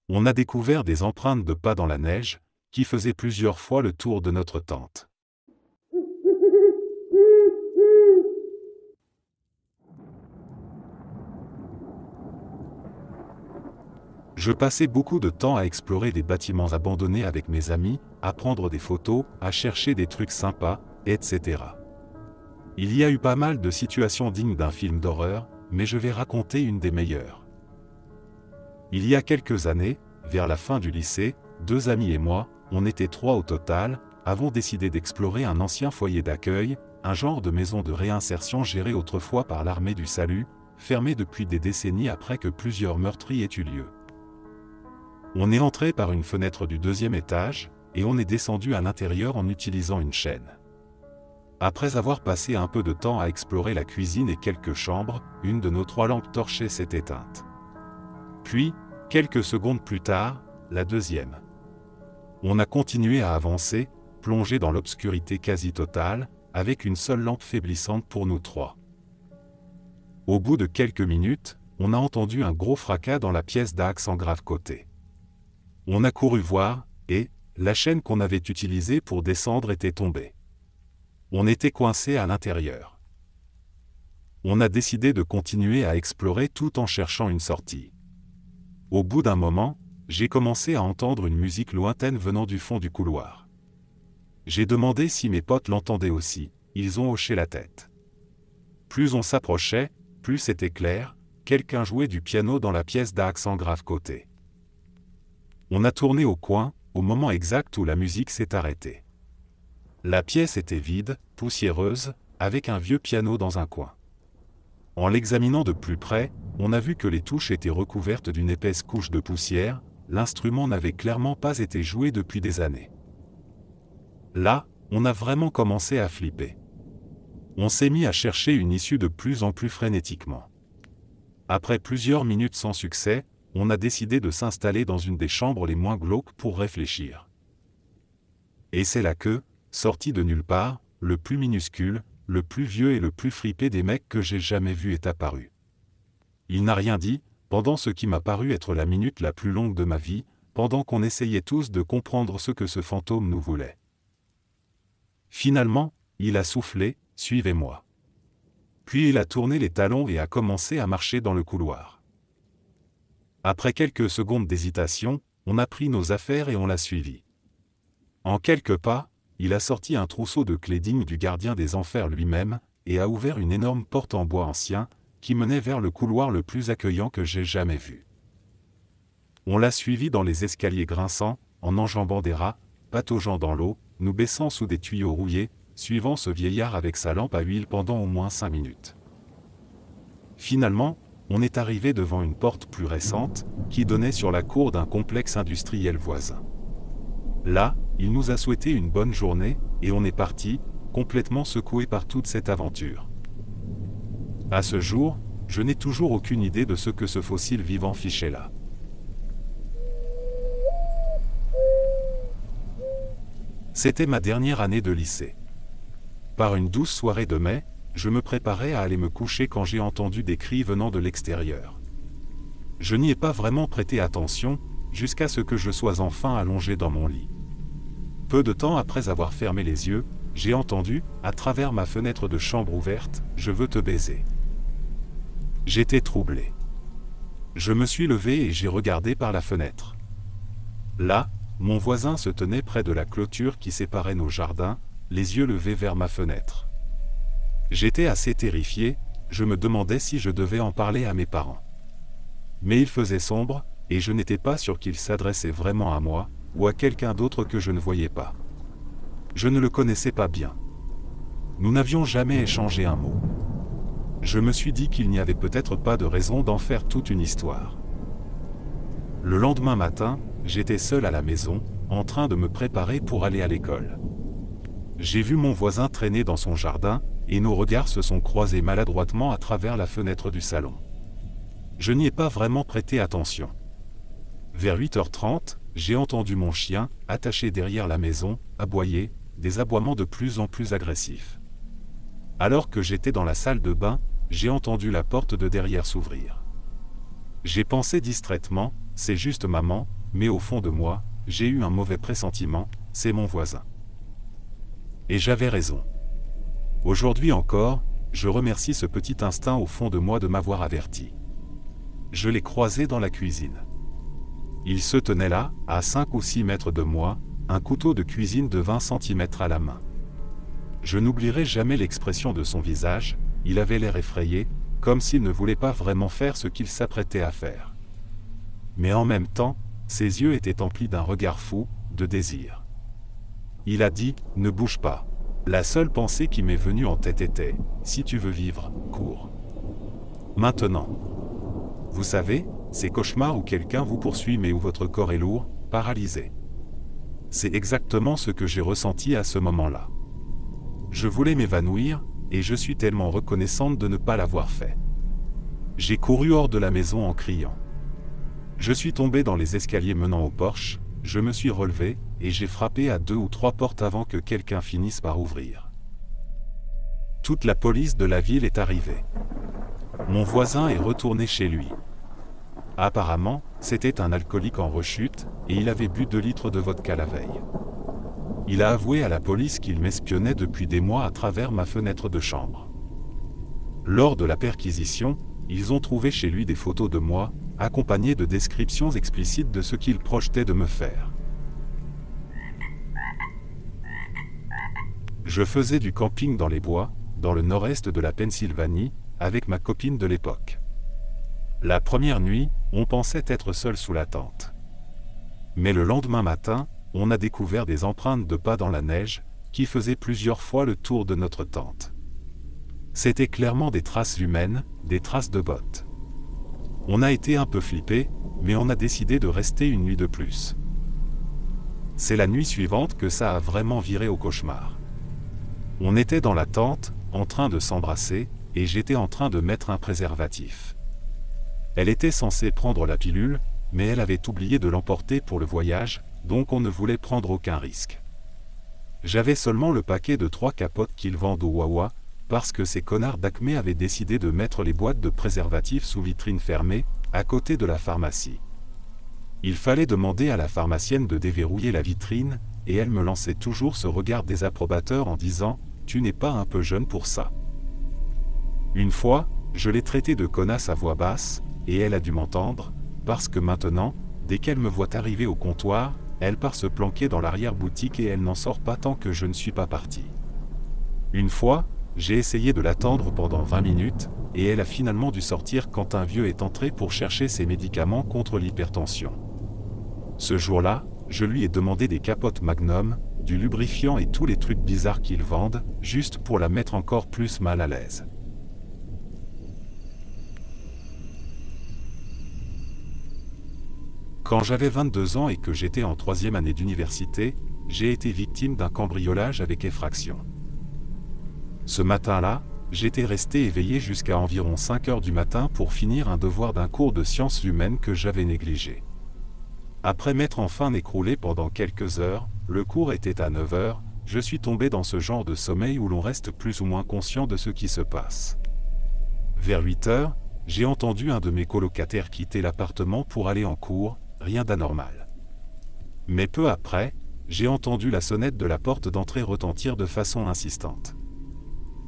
On a découvert des empreintes de pas dans la neige, qui faisaient plusieurs fois le tour de notre tente. Je passais beaucoup de temps à explorer des bâtiments abandonnés avec mes amis, à prendre des photos, à chercher des trucs sympas, etc. Il y a eu pas mal de situations dignes d'un film d'horreur, mais je vais raconter une des meilleures. Il y a quelques années, vers la fin du lycée, 2 amis et moi, on était 3 au total, avons décidé d'explorer un ancien foyer d'accueil, un genre de maison de réinsertion gérée autrefois par l'armée du salut, fermée depuis des décennies après que plusieurs meurtres y aient eu lieu. On est entré par une fenêtre du 2e étage, et on est descendu à l'intérieur en utilisant une chaîne. Après avoir passé un peu de temps à explorer la cuisine et quelques chambres, une de nos 3 lampes torchées s'est éteinte. Puis, quelques secondes plus tard, la deuxième. On a continué à avancer, plongé dans l'obscurité quasi totale, avec une seule lampe faiblissante pour nous 3. Au bout de quelques minutes, on a entendu un gros fracas dans la pièce d'axe en grave côté. On a couru voir, et la chaîne qu'on avait utilisée pour descendre était tombée. On était coincé à l'intérieur. On a décidé de continuer à explorer tout en cherchant une sortie. Au bout d'un moment, j'ai commencé à entendre une musique lointaine venant du fond du couloir. J'ai demandé si mes potes l'entendaient aussi, ils ont hoché la tête. Plus on s'approchait, plus c'était clair, quelqu'un jouait du piano dans la pièce d'axe en grave côté. On a tourné au coin, au moment exact où la musique s'est arrêtée. La pièce était vide, poussiéreuse, avec un vieux piano dans un coin. En l'examinant de plus près, on a vu que les touches étaient recouvertes d'une épaisse couche de poussière, l'instrument n'avait clairement pas été joué depuis des années. Là, on a vraiment commencé à flipper. On s'est mis à chercher une issue de plus en plus frénétiquement. Après plusieurs minutes sans succès, on a décidé de s'installer dans une des chambres les moins glauques pour réfléchir. Et c'est là que, sorti de nulle part, le plus minuscule, le plus vieux et le plus fripé des mecs que j'ai jamais vu est apparu. Il n'a rien dit, pendant ce qui m'a paru être la minute la plus longue de ma vie, pendant qu'on essayait tous de comprendre ce que ce fantôme nous voulait. Finalement, il a soufflé, « Suivez-moi ». Puis il a tourné les talons et a commencé à marcher dans le couloir. Après quelques secondes d'hésitation, on a pris nos affaires et on l'a suivi. En quelques pas, il a sorti un trousseau de clés digne du gardien des enfers lui-même, et a ouvert une énorme porte en bois ancien, qui menait vers le couloir le plus accueillant que j'ai jamais vu. On l'a suivi dans les escaliers grinçants, en enjambant des rats, pataugeant dans l'eau, nous baissant sous des tuyaux rouillés, suivant ce vieillard avec sa lampe à huile pendant au moins 5 minutes. Finalement, on est arrivé devant une porte plus récente, qui donnait sur la cour d'un complexe industriel voisin. Là, il nous a souhaité une bonne journée, et on est parti, complètement secoué par toute cette aventure. À ce jour, je n'ai toujours aucune idée de ce que ce fossile vivant fichait là. C'était ma dernière année de lycée. Par une douce soirée de mai, je me préparais à aller me coucher quand j'ai entendu des cris venant de l'extérieur. Je n'y ai pas vraiment prêté attention, jusqu'à ce que je sois enfin allongé dans mon lit. Peu de temps après avoir fermé les yeux, j'ai entendu, à travers ma fenêtre de chambre ouverte, « Je veux te baiser ». J'étais troublé. Je me suis levé et j'ai regardé par la fenêtre. Là, mon voisin se tenait près de la clôture qui séparait nos jardins, les yeux levés vers ma fenêtre. J'étais assez terrifié, je me demandais si je devais en parler à mes parents. Mais il faisait sombre, et je n'étais pas sûr qu'il s'adressait vraiment à moi, ou à quelqu'un d'autre que je ne voyais pas. Je ne le connaissais pas bien. Nous n'avions jamais échangé un mot. Je me suis dit qu'il n'y avait peut-être pas de raison d'en faire toute une histoire. Le lendemain matin, j'étais seul à la maison, en train de me préparer pour aller à l'école. J'ai vu mon voisin traîner dans son jardin, et nos regards se sont croisés maladroitement à travers la fenêtre du salon. Je n'y ai pas vraiment prêté attention. Vers 8h30, j'ai entendu mon chien, attaché derrière la maison, aboyer, des aboiements de plus en plus agressifs. Alors que j'étais dans la salle de bain, j'ai entendu la porte de derrière s'ouvrir. J'ai pensé distraitement, c'est juste maman, mais au fond de moi, j'ai eu un mauvais pressentiment, c'est mon voisin. Et j'avais raison. Aujourd'hui encore, je remercie ce petit instinct au fond de moi de m'avoir averti. Je l'ai croisé dans la cuisine. Il se tenait là, à 5 ou 6 mètres de moi, un couteau de cuisine de 20 cm à la main. Je n'oublierai jamais l'expression de son visage, il avait l'air effrayé, comme s'il ne voulait pas vraiment faire ce qu'il s'apprêtait à faire. Mais en même temps, ses yeux étaient emplis d'un regard fou, de désir. Il a dit « Ne bouge pas ». La seule pensée qui m'est venue en tête était « Si tu veux vivre, cours ». Maintenant. Vous savez, ces cauchemars où quelqu'un vous poursuit mais où votre corps est lourd, paralysé. C'est exactement ce que j'ai ressenti à ce moment-là. Je voulais m'évanouir, et je suis tellement reconnaissante de ne pas l'avoir fait. J'ai couru hors de la maison en criant. Je suis tombé dans les escaliers menant au porche, je me suis relevé, et j'ai frappé à 2 ou 3 portes avant que quelqu'un finisse par ouvrir. Toute la police de la ville est arrivée. Mon voisin est retourné chez lui. Apparemment, c'était un alcoolique en rechute, et il avait bu 2 litres de vodka la veille. Il a avoué à la police qu'il m'espionnait depuis des mois à travers ma fenêtre de chambre. Lors de la perquisition, ils ont trouvé chez lui des photos de moi, accompagnées de descriptions explicites de ce qu'il projetait de me faire. Je faisais du camping dans les bois, dans le nord-est de la Pennsylvanie, avec ma copine de l'époque. La première nuit, on pensait être seul sous la tente. Mais le lendemain matin, on a découvert des empreintes de pas dans la neige, qui faisaient plusieurs fois le tour de notre tente. C'étaient clairement des traces humaines, des traces de bottes. On a été un peu flippés, mais on a décidé de rester une nuit de plus. C'est la nuit suivante que ça a vraiment viré au cauchemar. On était dans la tente, en train de s'embrasser, et j'étais en train de mettre un préservatif. Elle était censée prendre la pilule, mais elle avait oublié de l'emporter pour le voyage, donc on ne voulait prendre aucun risque. J'avais seulement le paquet de 3 capotes qu'ils vendent au Wawa, parce que ces connards d'Acme avaient décidé de mettre les boîtes de préservatifs sous vitrine fermée, à côté de la pharmacie. Il fallait demander à la pharmacienne de déverrouiller la vitrine, et elle me lançait toujours ce regard désapprobateur en disant « Tu n'es pas un peu jeune pour ça ». Une fois, je l'ai traitée de connasse à voix basse, et elle a dû m'entendre, parce que maintenant, dès qu'elle me voit arriver au comptoir, elle part se planquer dans l'arrière-boutique et elle n'en sort pas tant que je ne suis pas parti. Une fois, j'ai essayé de l'attendre pendant 20 minutes, et elle a finalement dû sortir quand un vieux est entré pour chercher ses médicaments contre l'hypertension. Ce jour-là, je lui ai demandé des capotes Magnum, du lubrifiant et tous les trucs bizarres qu'ils vendent, juste pour la mettre encore plus mal à l'aise. Quand j'avais 22 ans et que j'étais en 3e année d'université, j'ai été victime d'un cambriolage avec effraction. Ce matin-là, j'étais resté éveillé jusqu'à environ 5 heures du matin pour finir un devoir d'un cours de sciences humaines que j'avais négligé. Après m'être enfin écroulé pendant quelques heures, le cours était à 9 heures, je suis tombé dans ce genre de sommeil où l'on reste plus ou moins conscient de ce qui se passe. Vers 8 heures, j'ai entendu un de mes colocataires quitter l'appartement pour aller en cours, rien d'anormal. Mais peu après, j'ai entendu la sonnette de la porte d'entrée retentir de façon insistante.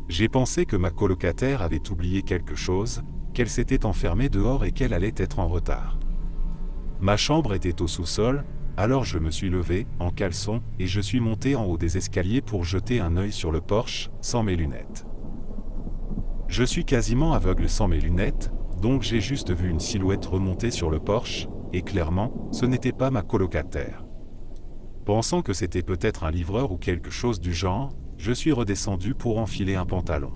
J'ai pensé que ma colocataire avait oublié quelque chose, qu'elle s'était enfermée dehors et qu'elle allait être en retard. Ma chambre était au sous-sol, alors je me suis levé, en caleçon, et je suis monté en haut des escaliers pour jeter un œil sur le porche, sans mes lunettes. Je suis quasiment aveugle sans mes lunettes, donc j'ai juste vu une silhouette remonter sur le porche, et clairement, ce n'était pas ma colocataire. Pensant que c'était peut-être un livreur ou quelque chose du genre, je suis redescendu pour enfiler un pantalon.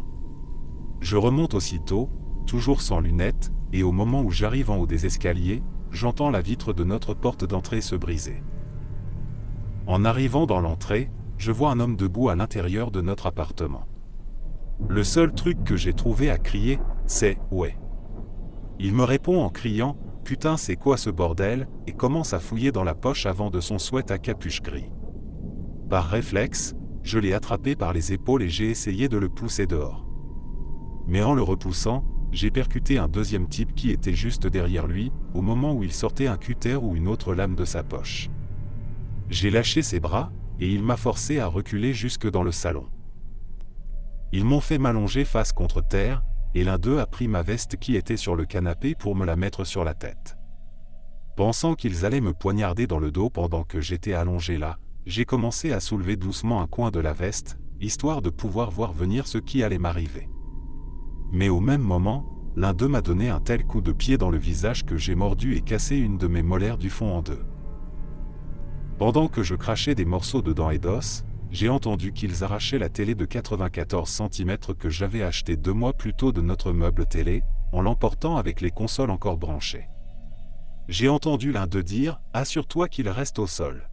Je remonte aussitôt, toujours sans lunettes, et au moment où j'arrive en haut des escaliers, j'entends la vitre de notre porte d'entrée se briser. En arrivant dans l'entrée, je vois un homme debout à l'intérieur de notre appartement. Le seul truc que j'ai trouvé à crier, c'est « ouais ». Il me répond en criant « Putain, c'est quoi ce bordel ?» et commence à fouiller dans la poche avant de son sweat à capuche gris. Par réflexe, je l'ai attrapé par les épaules et j'ai essayé de le pousser dehors. Mais en le repoussant, j'ai percuté un deuxième type qui était juste derrière lui, au moment où il sortait un cutter ou une autre lame de sa poche. J'ai lâché ses bras, et il m'a forcé à reculer jusque dans le salon. Ils m'ont fait m'allonger face contre terre, et l'un d'eux a pris ma veste qui était sur le canapé pour me la mettre sur la tête. Pensant qu'ils allaient me poignarder dans le dos pendant que j'étais allongé là, j'ai commencé à soulever doucement un coin de la veste, histoire de pouvoir voir venir ce qui allait m'arriver. Mais au même moment, l'un d'eux m'a donné un tel coup de pied dans le visage que j'ai mordu et cassé une de mes molaires du fond en deux. Pendant que je crachais des morceaux de dents et d'os, j'ai entendu qu'ils arrachaient la télé de 94 cm que j'avais achetée 2 mois plus tôt de notre meuble télé, en l'emportant avec les consoles encore branchées. J'ai entendu l'un d'eux dire « Assure-toi qu'il reste au sol ».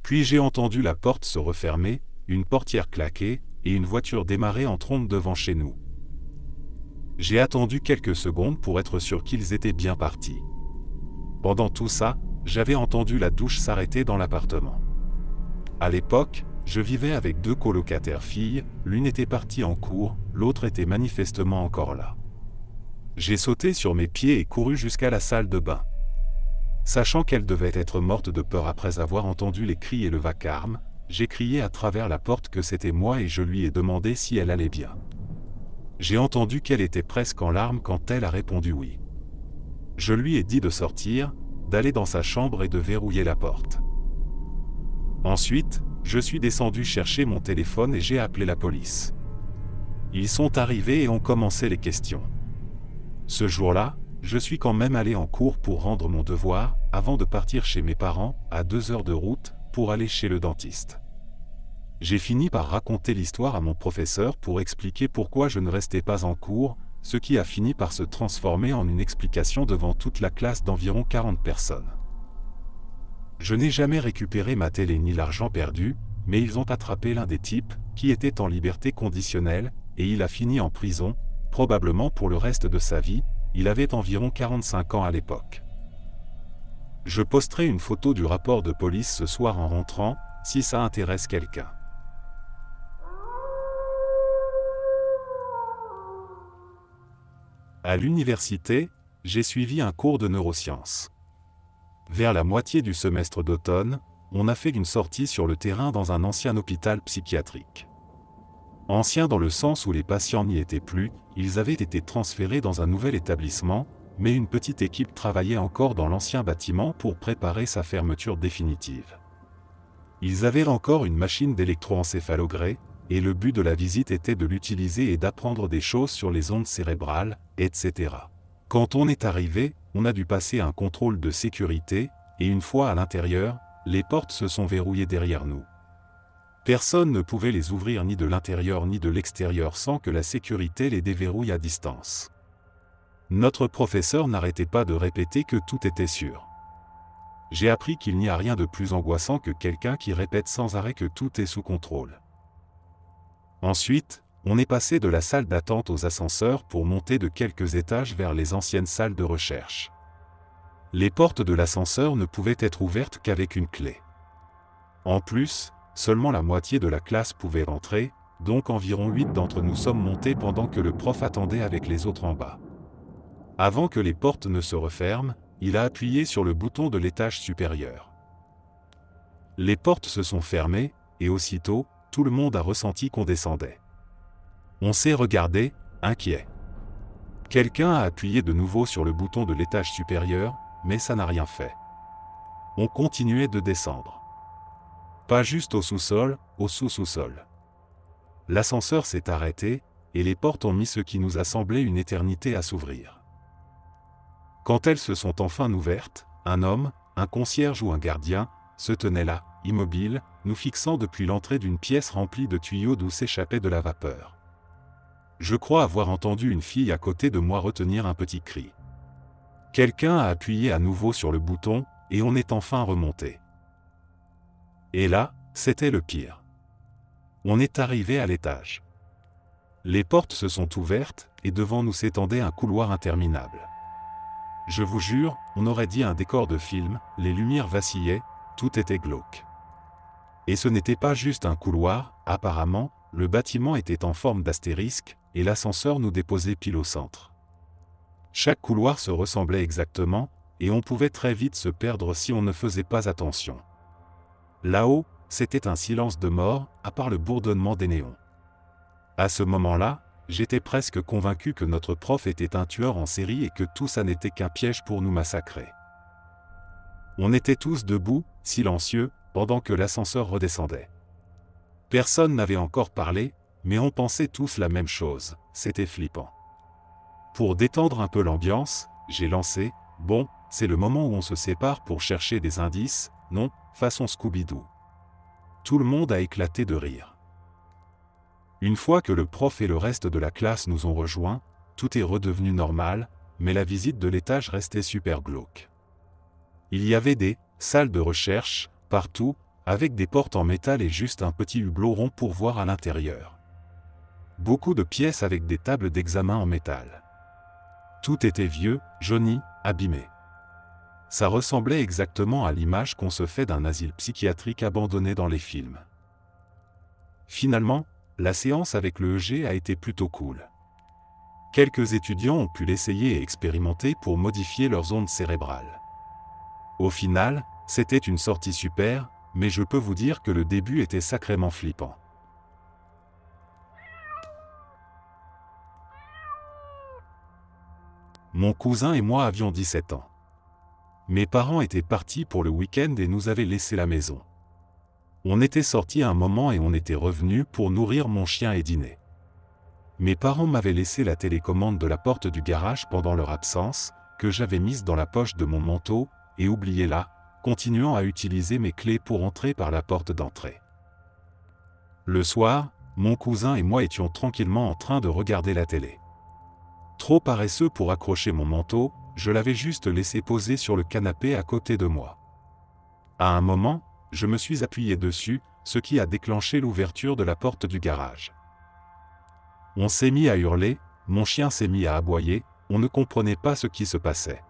Puis j'ai entendu la porte se refermer, une portière claquer, et une voiture démarrer en trombe devant chez nous. J'ai attendu quelques secondes pour être sûr qu'ils étaient bien partis. Pendant tout ça, j'avais entendu la douche s'arrêter dans l'appartement. À l'époque, je vivais avec 2 colocataires filles, l'une était partie en cours, l'autre était manifestement encore là. J'ai sauté sur mes pieds et couru jusqu'à la salle de bain. Sachant qu'elle devait être morte de peur après avoir entendu les cris et le vacarme, j'ai crié à travers la porte que c'était moi et je lui ai demandé si elle allait bien. J'ai entendu qu'elle était presque en larmes quand elle a répondu oui. Je lui ai dit de sortir, d'aller dans sa chambre et de verrouiller la porte. Ensuite, je suis descendu chercher mon téléphone et j'ai appelé la police. Ils sont arrivés et ont commencé les questions. Ce jour-là, je suis quand même allé en cours pour rendre mon devoir, avant de partir chez mes parents, à 2 heures de route, pour aller chez le dentiste. J'ai fini par raconter l'histoire à mon professeur pour expliquer pourquoi je ne restais pas en cours, ce qui a fini par se transformer en une explication devant toute la classe d'environ 40 personnes. Je n'ai jamais récupéré ma télé ni l'argent perdu, mais ils ont attrapé l'un des types, qui était en liberté conditionnelle, et il a fini en prison, probablement pour le reste de sa vie. Il avait environ 45 ans à l'époque. Je posterai une photo du rapport de police ce soir en rentrant, si ça intéresse quelqu'un. À l'université, j'ai suivi un cours de neurosciences. Vers la moitié du semestre d'automne, on a fait une sortie sur le terrain dans un ancien hôpital psychiatrique. Ancien dans le sens où les patients n'y étaient plus, ils avaient été transférés dans un nouvel établissement, mais une petite équipe travaillait encore dans l'ancien bâtiment pour préparer sa fermeture définitive. Ils avaient encore une machine d'électroencéphalogré, et le but de la visite était de l'utiliser et d'apprendre des choses sur les ondes cérébrales, etc. Quand on est arrivé, on a dû passer un contrôle de sécurité, et une fois à l'intérieur, les portes se sont verrouillées derrière nous. Personne ne pouvait les ouvrir ni de l'intérieur ni de l'extérieur sans que la sécurité les déverrouille à distance. Notre professeur n'arrêtait pas de répéter que tout était sûr. J'ai appris qu'il n'y a rien de plus angoissant que quelqu'un qui répète sans arrêt que tout est sous contrôle. Ensuite, on est passé de la salle d'attente aux ascenseurs pour monter de quelques étages vers les anciennes salles de recherche. Les portes de l'ascenseur ne pouvaient être ouvertes qu'avec une clé. En plus, seulement la moitié de la classe pouvait rentrer, donc environ 8 d'entre nous sommes montés pendant que le prof attendait avec les autres en bas. Avant que les portes ne se referment, il a appuyé sur le bouton de l'étage supérieur. Les portes se sont fermées, et aussitôt, tout le monde a ressenti qu'on descendait. On s'est regardé, inquiet. Quelqu'un a appuyé de nouveau sur le bouton de l'étage supérieur, mais ça n'a rien fait. On continuait de descendre. Pas juste au sous-sol, au sous-sous-sol. L'ascenseur s'est arrêté, et les portes ont mis ce qui nous a semblé une éternité à s'ouvrir. Quand elles se sont enfin ouvertes, un homme, un concierge ou un gardien, se tenait là, immobile, nous fixant depuis l'entrée d'une pièce remplie de tuyaux d'où s'échappait de la vapeur. Je crois avoir entendu une fille à côté de moi retenir un petit cri. Quelqu'un a appuyé à nouveau sur le bouton, et on est enfin remonté. Et là, c'était le pire. On est arrivé à l'étage. Les portes se sont ouvertes, et devant nous s'étendait un couloir interminable. Je vous jure, on aurait dit un décor de film, les lumières vacillaient, tout était glauque. Et ce n'était pas juste un couloir, apparemment, le bâtiment était en forme d'astérisque, et l'ascenseur nous déposait pile au centre. Chaque couloir se ressemblait exactement, et on pouvait très vite se perdre si on ne faisait pas attention. Là-haut, c'était un silence de mort, à part le bourdonnement des néons. À ce moment-là, j'étais presque convaincu que notre prof était un tueur en série et que tout ça n'était qu'un piège pour nous massacrer. On était tous debout, silencieux, pendant que l'ascenseur redescendait. Personne n'avait encore parlé, mais on pensait tous la même chose, c'était flippant. Pour détendre un peu l'ambiance, j'ai lancé « Bon, c'est le moment où on se sépare pour chercher des indices, non, façon Scooby-Doo ». Tout le monde a éclaté de rire. Une fois que le prof et le reste de la classe nous ont rejoints, tout est redevenu normal, mais la visite de l'étage restait super glauque. Il y avait des salles de recherche partout, avec des portes en métal et juste un petit hublot rond pour voir à l'intérieur. Beaucoup de pièces avec des tables d'examen en métal. Tout était vieux, jauni, abîmé. Ça ressemblait exactement à l'image qu'on se fait d'un asile psychiatrique abandonné dans les films. Finalement, la séance avec le EG a été plutôt cool. Quelques étudiants ont pu l'essayer et expérimenter pour modifier leurs ondes cérébrales. Au final, c'était une sortie super, mais je peux vous dire que le début était sacrément flippant. Mon cousin et moi avions 17 ans. Mes parents étaient partis pour le week-end et nous avaient laissé la maison. On était sortis un moment et on était revenus pour nourrir mon chien et dîner. Mes parents m'avaient laissé la télécommande de la porte du garage pendant leur absence, que j'avais mise dans la poche de mon manteau, et oublié là, continuant à utiliser mes clés pour entrer par la porte d'entrée. Le soir, mon cousin et moi étions tranquillement en train de regarder la télé. Trop paresseux pour accrocher mon manteau, je l'avais juste laissé poser sur le canapé à côté de moi. À un moment, je me suis appuyé dessus, ce qui a déclenché l'ouverture de la porte du garage. On s'est mis à hurler, mon chien s'est mis à aboyer, on ne comprenait pas ce qui se passait.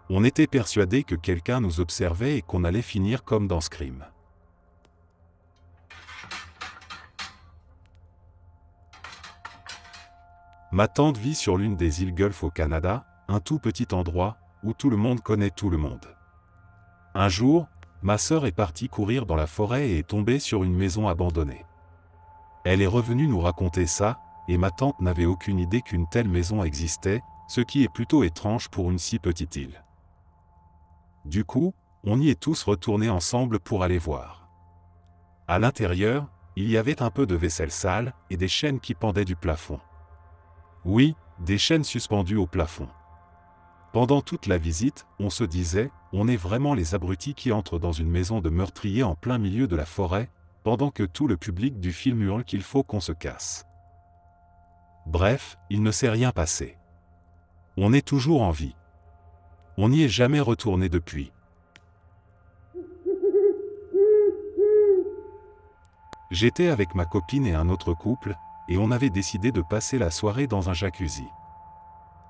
On était persuadé que quelqu'un nous observait et qu'on allait finir comme dans Scream. Ma tante vit sur l'une des îles Gulf au Canada, un tout petit endroit où tout le monde connaît tout le monde. Un jour, ma sœur est partie courir dans la forêt et est tombée sur une maison abandonnée. Elle est revenue nous raconter ça, et ma tante n'avait aucune idée qu'une telle maison existait, ce qui est plutôt étrange pour une si petite île. Du coup, on y est tous retournés ensemble pour aller voir. À l'intérieur, il y avait un peu de vaisselle sale et des chaînes qui pendaient du plafond. Oui, des chaînes suspendues au plafond. Pendant toute la visite, on se disait, on est vraiment les abrutis qui entrent dans une maison de meurtrier en plein milieu de la forêt, pendant que tout le public du film hurle qu'il faut qu'on se casse. Bref, il ne s'est rien passé. On est toujours en vie. On n'y est jamais retourné depuis. J'étais avec ma copine et un autre couple, et on avait décidé de passer la soirée dans un jacuzzi.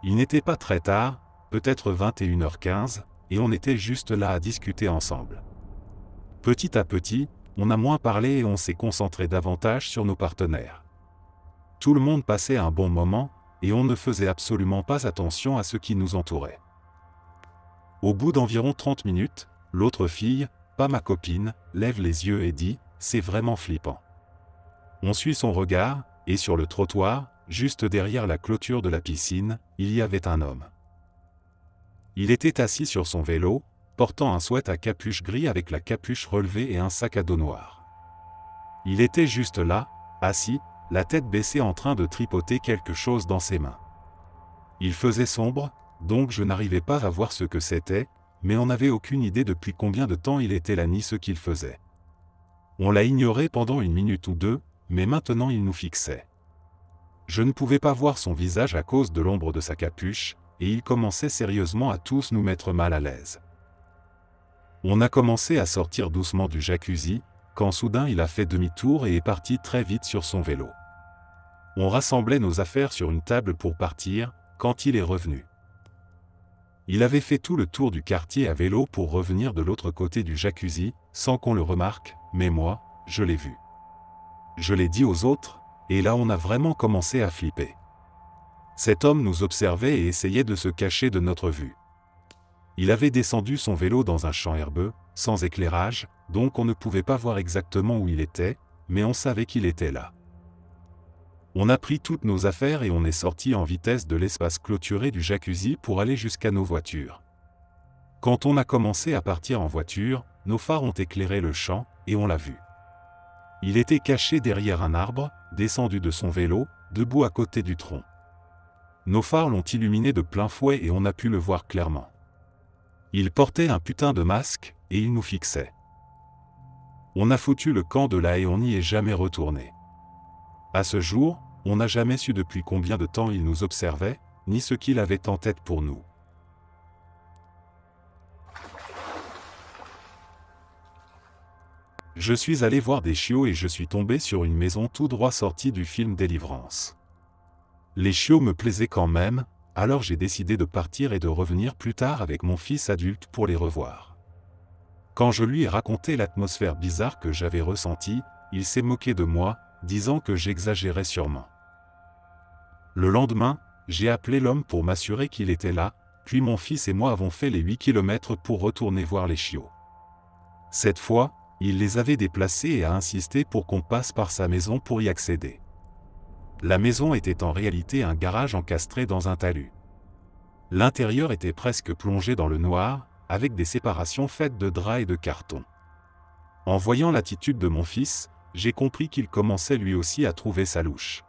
Il n'était pas très tard, peut-être 21h15, et on était juste là à discuter ensemble. Petit à petit, on a moins parlé et on s'est concentré davantage sur nos partenaires. Tout le monde passait un bon moment, et on ne faisait absolument pas attention à ce qui nous entourait. Au bout d'environ 30 minutes, l'autre fille, pas ma copine, lève les yeux et dit « C'est vraiment flippant ». On suit son regard, et sur le trottoir, juste derrière la clôture de la piscine, il y avait un homme. Il était assis sur son vélo, portant un sweat à capuche gris avec la capuche relevée et un sac à dos noir. Il était juste là, assis, la tête baissée en train de tripoter quelque chose dans ses mains. Il faisait sombre, donc je n'arrivais pas à voir ce que c'était, mais on n'avait aucune idée depuis combien de temps il était là ni ce qu'il faisait. On l'a ignoré pendant une minute ou deux, mais maintenant il nous fixait. Je ne pouvais pas voir son visage à cause de l'ombre de sa capuche, et il commençait sérieusement à tous nous mettre mal à l'aise. On a commencé à sortir doucement du jacuzzi, quand soudain il a fait demi-tour et est parti très vite sur son vélo. On rassemblait nos affaires sur une table pour partir, quand il est revenu. Il avait fait tout le tour du quartier à vélo pour revenir de l'autre côté du jacuzzi, sans qu'on le remarque, mais moi, je l'ai vu. Je l'ai dit aux autres, et là on a vraiment commencé à flipper. Cet homme nous observait et essayait de se cacher de notre vue. Il avait descendu son vélo dans un champ herbeux, sans éclairage, donc on ne pouvait pas voir exactement où il était, mais on savait qu'il était là. On a pris toutes nos affaires et on est sorti en vitesse de l'espace clôturé du jacuzzi pour aller jusqu'à nos voitures. Quand on a commencé à partir en voiture, nos phares ont éclairé le champ, et on l'a vu. Il était caché derrière un arbre, descendu de son vélo, debout à côté du tronc. Nos phares l'ont illuminé de plein fouet et on a pu le voir clairement. Il portait un putain de masque, et il nous fixait. On a foutu le camp de là et on n'y est jamais retourné. À ce jour, on n'a jamais su depuis combien de temps il nous observait, ni ce qu'il avait en tête pour nous. Je suis allé voir des chiots et je suis tombé sur une maison tout droit sortie du film Délivrance. Les chiots me plaisaient quand même, alors j'ai décidé de partir et de revenir plus tard avec mon fils adulte pour les revoir. Quand je lui ai raconté l'atmosphère bizarre que j'avais ressentie, il s'est moqué de moi, disant que j'exagérais sûrement. Le lendemain, j'ai appelé l'homme pour m'assurer qu'il était là, puis mon fils et moi avons fait les 8 km pour retourner voir les chiots. Cette fois, il les avait déplacés et a insisté pour qu'on passe par sa maison pour y accéder. La maison était en réalité un garage encastré dans un talus. L'intérieur était presque plongé dans le noir, avec des séparations faites de draps et de carton. En voyant l'attitude de mon fils, j'ai compris qu'il commençait lui aussi à trouver ça louche.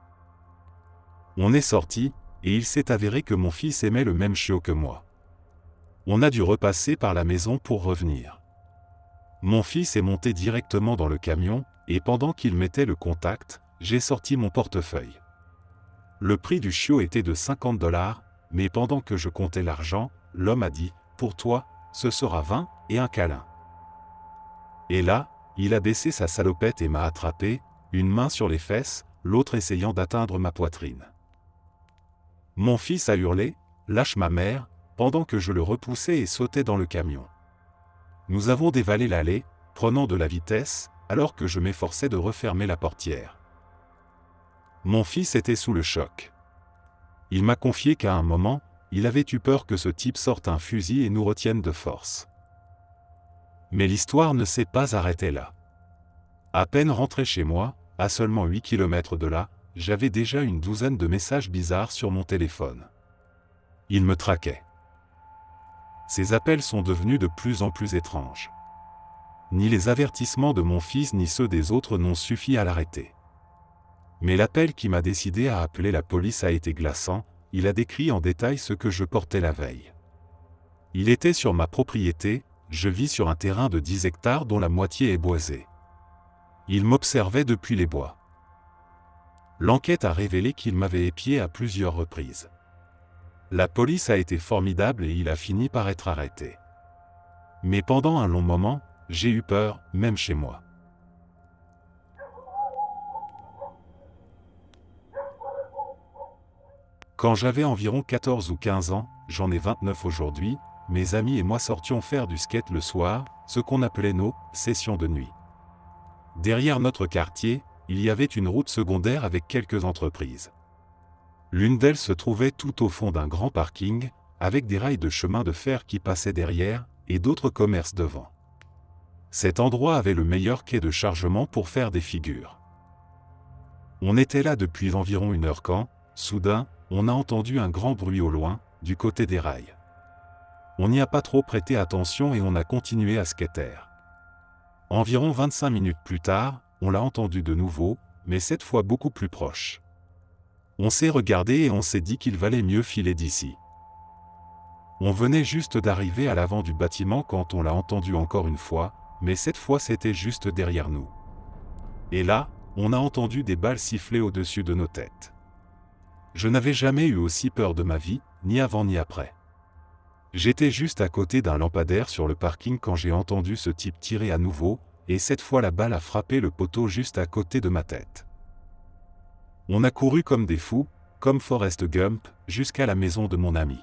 On est sorti, et il s'est avéré que mon fils aimait le même chiot que moi. On a dû repasser par la maison pour revenir. Mon fils est monté directement dans le camion, et pendant qu'il mettait le contact, j'ai sorti mon portefeuille. Le prix du chiot était de 50 $, mais pendant que je comptais l'argent, l'homme a dit « Pour toi, ce sera 20 et un câlin ». Et là, il a baissé sa salopette et m'a attrapé, une main sur les fesses, l'autre essayant d'atteindre ma poitrine. Mon fils a hurlé « Lâche ma mère !» pendant que je le repoussais et sautais dans le camion. Nous avons dévalé l'allée, prenant de la vitesse, alors que je m'efforçais de refermer la portière. Mon fils était sous le choc. Il m'a confié qu'à un moment, il avait eu peur que ce type sorte un fusil et nous retienne de force. Mais l'histoire ne s'est pas arrêtée là. À peine rentré chez moi, à seulement 8 km de là, j'avais déjà une douzaine de messages bizarres sur mon téléphone. Il me traquait. Ces appels sont devenus de plus en plus étranges. Ni les avertissements de mon fils ni ceux des autres n'ont suffi à l'arrêter. Mais l'appel qui m'a décidé à appeler la police a été glaçant, il a décrit en détail ce que je portais la veille. Il était sur ma propriété, je vis sur un terrain de 10 hectares dont la moitié est boisée. Il m'observait depuis les bois. L'enquête a révélé qu'il m'avait épié à plusieurs reprises. La police a été formidable et il a fini par être arrêté. Mais pendant un long moment, j'ai eu peur, même chez moi. Quand j'avais environ 14 ou 15 ans, j'en ai 29 aujourd'hui, mes amis et moi sortions faire du skate le soir, ce qu'on appelait nos « sessions de nuit ». Derrière notre quartier, il y avait une route secondaire avec quelques entreprises. L'une d'elles se trouvait tout au fond d'un grand parking, avec des rails de chemin de fer qui passaient derrière, et d'autres commerces devant. Cet endroit avait le meilleur quai de chargement pour faire des figures. On était là depuis environ 1 heure quand, soudain, on a entendu un grand bruit au loin, du côté des rails. On n'y a pas trop prêté attention et on a continué à skater. Environ 25 minutes plus tard, on l'a entendu de nouveau, mais cette fois beaucoup plus proche. On s'est regardé et on s'est dit qu'il valait mieux filer d'ici. On venait juste d'arriver à l'avant du bâtiment quand on l'a entendu encore une fois, mais cette fois c'était juste derrière nous. Et là, on a entendu des balles siffler au-dessus de nos têtes. Je n'avais jamais eu aussi peur de ma vie, ni avant ni après. J'étais juste à côté d'un lampadaire sur le parking quand j'ai entendu ce type tirer à nouveau, et cette fois la balle a frappé le poteau juste à côté de ma tête. On a couru comme des fous, comme Forrest Gump, jusqu'à la maison de mon ami.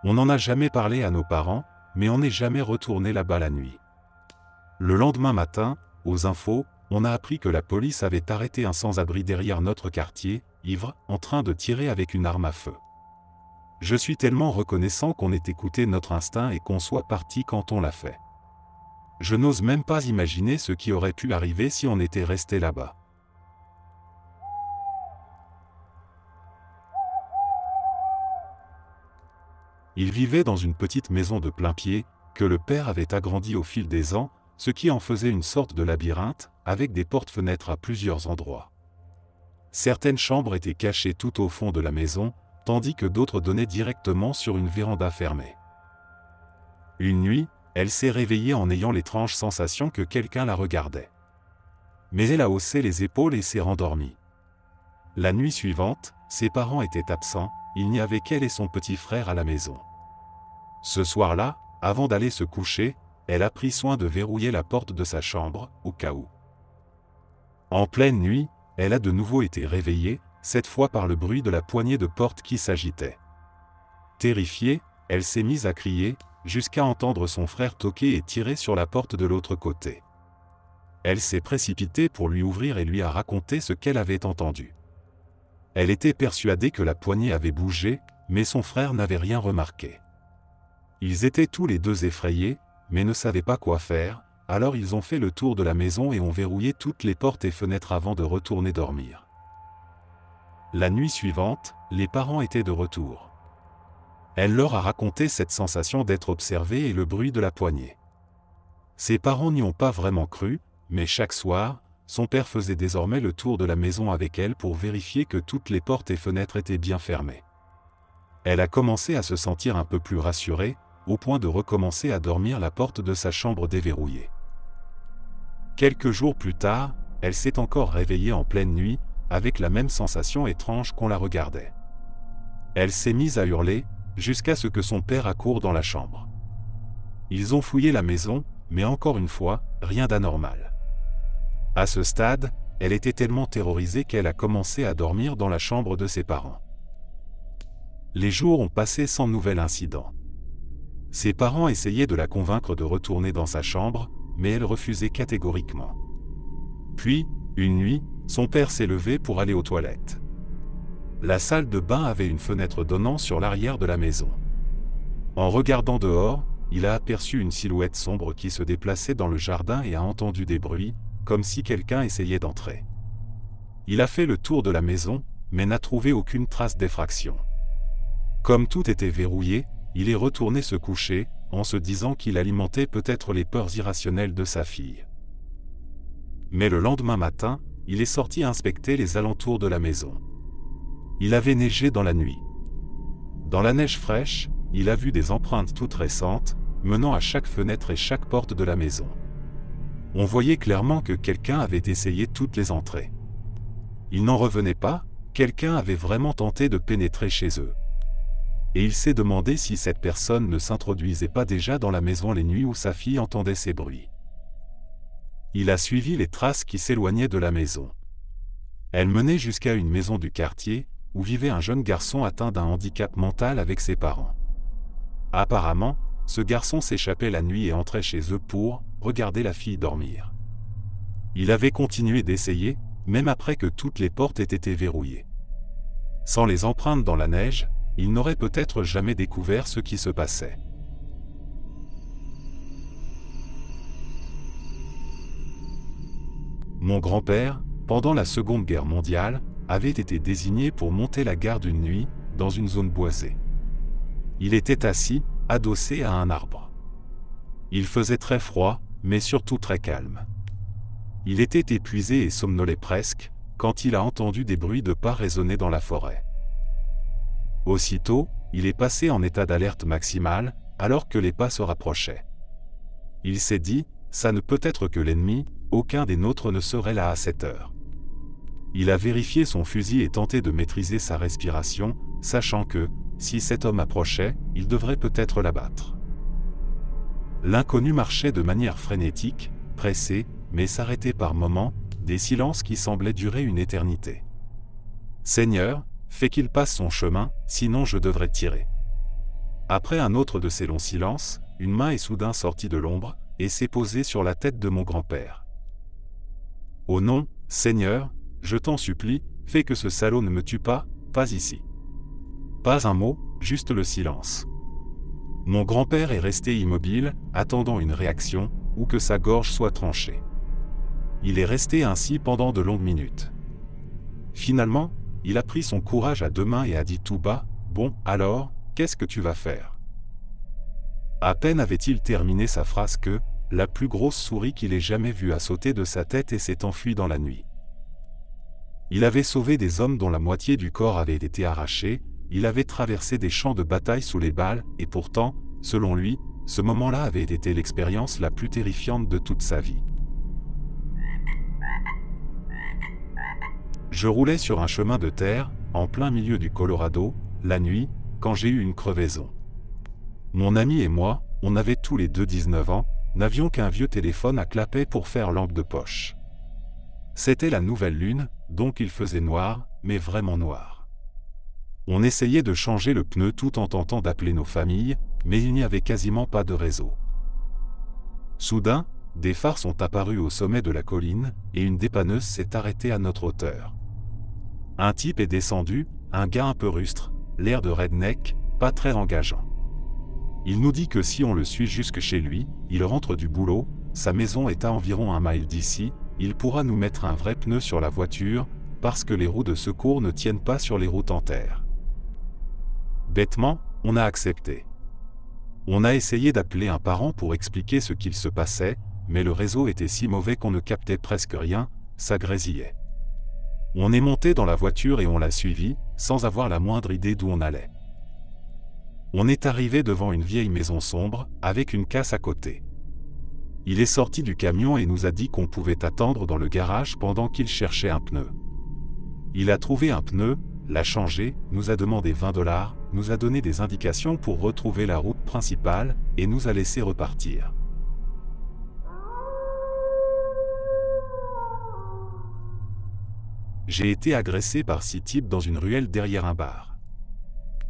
On n'en a jamais parlé à nos parents, mais on n'est jamais retourné là-bas la nuit. Le lendemain matin, aux infos, on a appris que la police avait arrêté un sans-abri derrière notre quartier, ivre, en train de tirer avec une arme à feu. Je suis tellement reconnaissant qu'on ait écouté notre instinct et qu'on soit parti quand on l'a fait. Je n'ose même pas imaginer ce qui aurait pu arriver si on était resté là-bas. Il vivait dans une petite maison de plain-pied, que le père avait agrandie au fil des ans, ce qui en faisait une sorte de labyrinthe, avec des portes-fenêtres à plusieurs endroits. Certaines chambres étaient cachées tout au fond de la maison, tandis que d'autres donnaient directement sur une véranda fermée. Une nuit, elle s'est réveillée en ayant l'étrange sensation que quelqu'un la regardait. Mais elle a haussé les épaules et s'est rendormie. La nuit suivante, ses parents étaient absents, il n'y avait qu'elle et son petit frère à la maison. Ce soir-là, avant d'aller se coucher, elle a pris soin de verrouiller la porte de sa chambre, au cas où. En pleine nuit, elle a de nouveau été réveillée, cette fois par le bruit de la poignée de porte qui s'agitait. Terrifiée, elle s'est mise à crier, jusqu'à entendre son frère toquer et tirer sur la porte de l'autre côté. Elle s'est précipitée pour lui ouvrir et lui a raconté ce qu'elle avait entendu. Elle était persuadée que la poignée avait bougé, mais son frère n'avait rien remarqué. Ils étaient tous les deux effrayés, mais ne savaient pas quoi faire, alors ils ont fait le tour de la maison et ont verrouillé toutes les portes et fenêtres avant de retourner dormir. La nuit suivante, les parents étaient de retour. Elle leur a raconté cette sensation d'être observée et le bruit de la poignée. Ses parents n'y ont pas vraiment cru, mais chaque soir, son père faisait désormais le tour de la maison avec elle pour vérifier que toutes les portes et fenêtres étaient bien fermées. Elle a commencé à se sentir un peu plus rassurée, au point de recommencer à dormir la porte de sa chambre déverrouillée. Quelques jours plus tard, elle s'est encore réveillée en pleine nuit, avec la même sensation étrange qu'on la regardait. Elle s'est mise à hurler, jusqu'à ce que son père accourt dans la chambre. Ils ont fouillé la maison, mais encore une fois, rien d'anormal. À ce stade, elle était tellement terrorisée qu'elle a commencé à dormir dans la chambre de ses parents. Les jours ont passé sans nouvel incident. Ses parents essayaient de la convaincre de retourner dans sa chambre, mais elle refusait catégoriquement. Puis, une nuit, son père s'est levé pour aller aux toilettes. La salle de bain avait une fenêtre donnant sur l'arrière de la maison. En regardant dehors, il a aperçu une silhouette sombre qui se déplaçait dans le jardin et a entendu des bruits, comme si quelqu'un essayait d'entrer. Il a fait le tour de la maison, mais n'a trouvé aucune trace d'effraction. Comme tout était verrouillé, il est retourné se coucher, en se disant qu'il alimentait peut-être les peurs irrationnelles de sa fille. Mais le lendemain matin, il est sorti inspecter les alentours de la maison. Il avait neigé dans la nuit. Dans la neige fraîche, il a vu des empreintes toutes récentes, menant à chaque fenêtre et chaque porte de la maison. On voyait clairement que quelqu'un avait essayé toutes les entrées. Il n'en revenait pas, quelqu'un avait vraiment tenté de pénétrer chez eux. Et il s'est demandé si cette personne ne s'introduisait pas déjà dans la maison les nuits où sa fille entendait ces bruits. Il a suivi les traces qui s'éloignaient de la maison. Elle menait jusqu'à une maison du quartier, où vivait un jeune garçon atteint d'un handicap mental avec ses parents. Apparemment, ce garçon s'échappait la nuit et entrait chez eux pour regarder la fille dormir. Il avait continué d'essayer, même après que toutes les portes aient été verrouillées. Sans les empreintes dans la neige, il n'aurait peut-être jamais découvert ce qui se passait. Mon grand-père, pendant la Seconde Guerre mondiale, avait été désigné pour monter la garde une nuit, dans une zone boisée. Il était assis, adossé à un arbre. Il faisait très froid, mais surtout très calme. Il était épuisé et somnolait presque, quand il a entendu des bruits de pas résonner dans la forêt. Aussitôt, il est passé en état d'alerte maximale, alors que les pas se rapprochaient. Il s'est dit, ça ne peut être que l'ennemi, aucun des nôtres ne serait là à cette heure. Il a vérifié son fusil et tenté de maîtriser sa respiration, sachant que, si cet homme approchait, il devrait peut-être l'abattre. L'inconnu marchait de manière frénétique, pressé, mais s'arrêtait par moments, des silences qui semblaient durer une éternité. « Seigneur, fais qu'il passe son chemin, sinon je devrais tirer. » Après un autre de ces longs silences, une main est soudain sortie de l'ombre, et s'est posée sur la tête de mon grand-père. « Oh non, Seigneur, je t'en supplie, fais que ce salaud ne me tue pas, pas ici. » Pas un mot, juste le silence. Mon grand-père est resté immobile, attendant une réaction, ou que sa gorge soit tranchée. Il est resté ainsi pendant de longues minutes. Finalement, il a pris son courage à deux mains et a dit tout bas, « Bon, alors, qu'est-ce que tu vas faire ?» À peine avait-il terminé sa phrase que, la plus grosse souris qu'il ait jamais vue a sauté de sa tête et s'est enfuie dans la nuit. Il avait sauvé des hommes dont la moitié du corps avait été arrachée, il avait traversé des champs de bataille sous les balles, et pourtant, selon lui, ce moment-là avait été l'expérience la plus terrifiante de toute sa vie. Je roulais sur un chemin de terre, en plein milieu du Colorado, la nuit, quand j'ai eu une crevaison. Mon ami et moi, on avait tous les deux 19 ans, n'avions qu'un vieux téléphone à clapet pour faire lampe de poche. C'était la nouvelle lune, donc il faisait noir, mais vraiment noir. On essayait de changer le pneu tout en tentant d'appeler nos familles, mais il n'y avait quasiment pas de réseau. Soudain, des phares sont apparus au sommet de la colline, et une dépanneuse s'est arrêtée à notre hauteur. Un type est descendu, un gars un peu rustre, l'air de redneck, pas très engageant. Il nous dit que si on le suit jusque chez lui, il rentre du boulot, sa maison est à environ 1 mile d'ici, il pourra nous mettre un vrai pneu sur la voiture, parce que les roues de secours ne tiennent pas sur les routes en terre. Bêtement, on a accepté. On a essayé d'appeler un parent pour expliquer ce qu'il se passait, mais le réseau était si mauvais qu'on ne captait presque rien, ça grésillait. On est monté dans la voiture et on l'a suivi, sans avoir la moindre idée d'où on allait. On est arrivé devant une vieille maison sombre, avec une casse à côté. Il est sorti du camion et nous a dit qu'on pouvait attendre dans le garage pendant qu'il cherchait un pneu. Il a trouvé un pneu, l'a changé, nous a demandé 20 $, nous a donné des indications pour retrouver la route principale, et nous a laissé repartir. J'ai été agressé par 6 types dans une ruelle derrière un bar.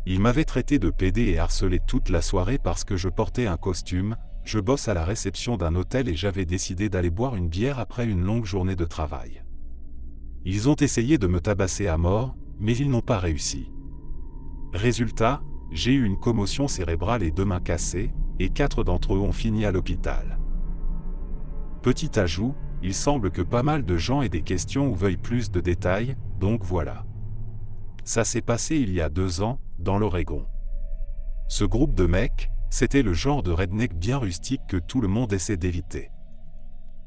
Ils m'avaient traité de pédé et harcelé toute la soirée parce que je portais un costume, je bosse à la réception d'un hôtel et j'avais décidé d'aller boire une bière après une longue journée de travail. Ils ont essayé de me tabasser à mort, mais ils n'ont pas réussi. Résultat, j'ai eu une commotion cérébrale et 2 mains cassées, et 4 d'entre eux ont fini à l'hôpital. Petit ajout, il semble que pas mal de gens aient des questions ou veuillent plus de détails, donc voilà. Ça s'est passé il y a 2 ans, dans l'Oregon. Ce groupe de mecs, c'était le genre de redneck bien rustique que tout le monde essaie d'éviter.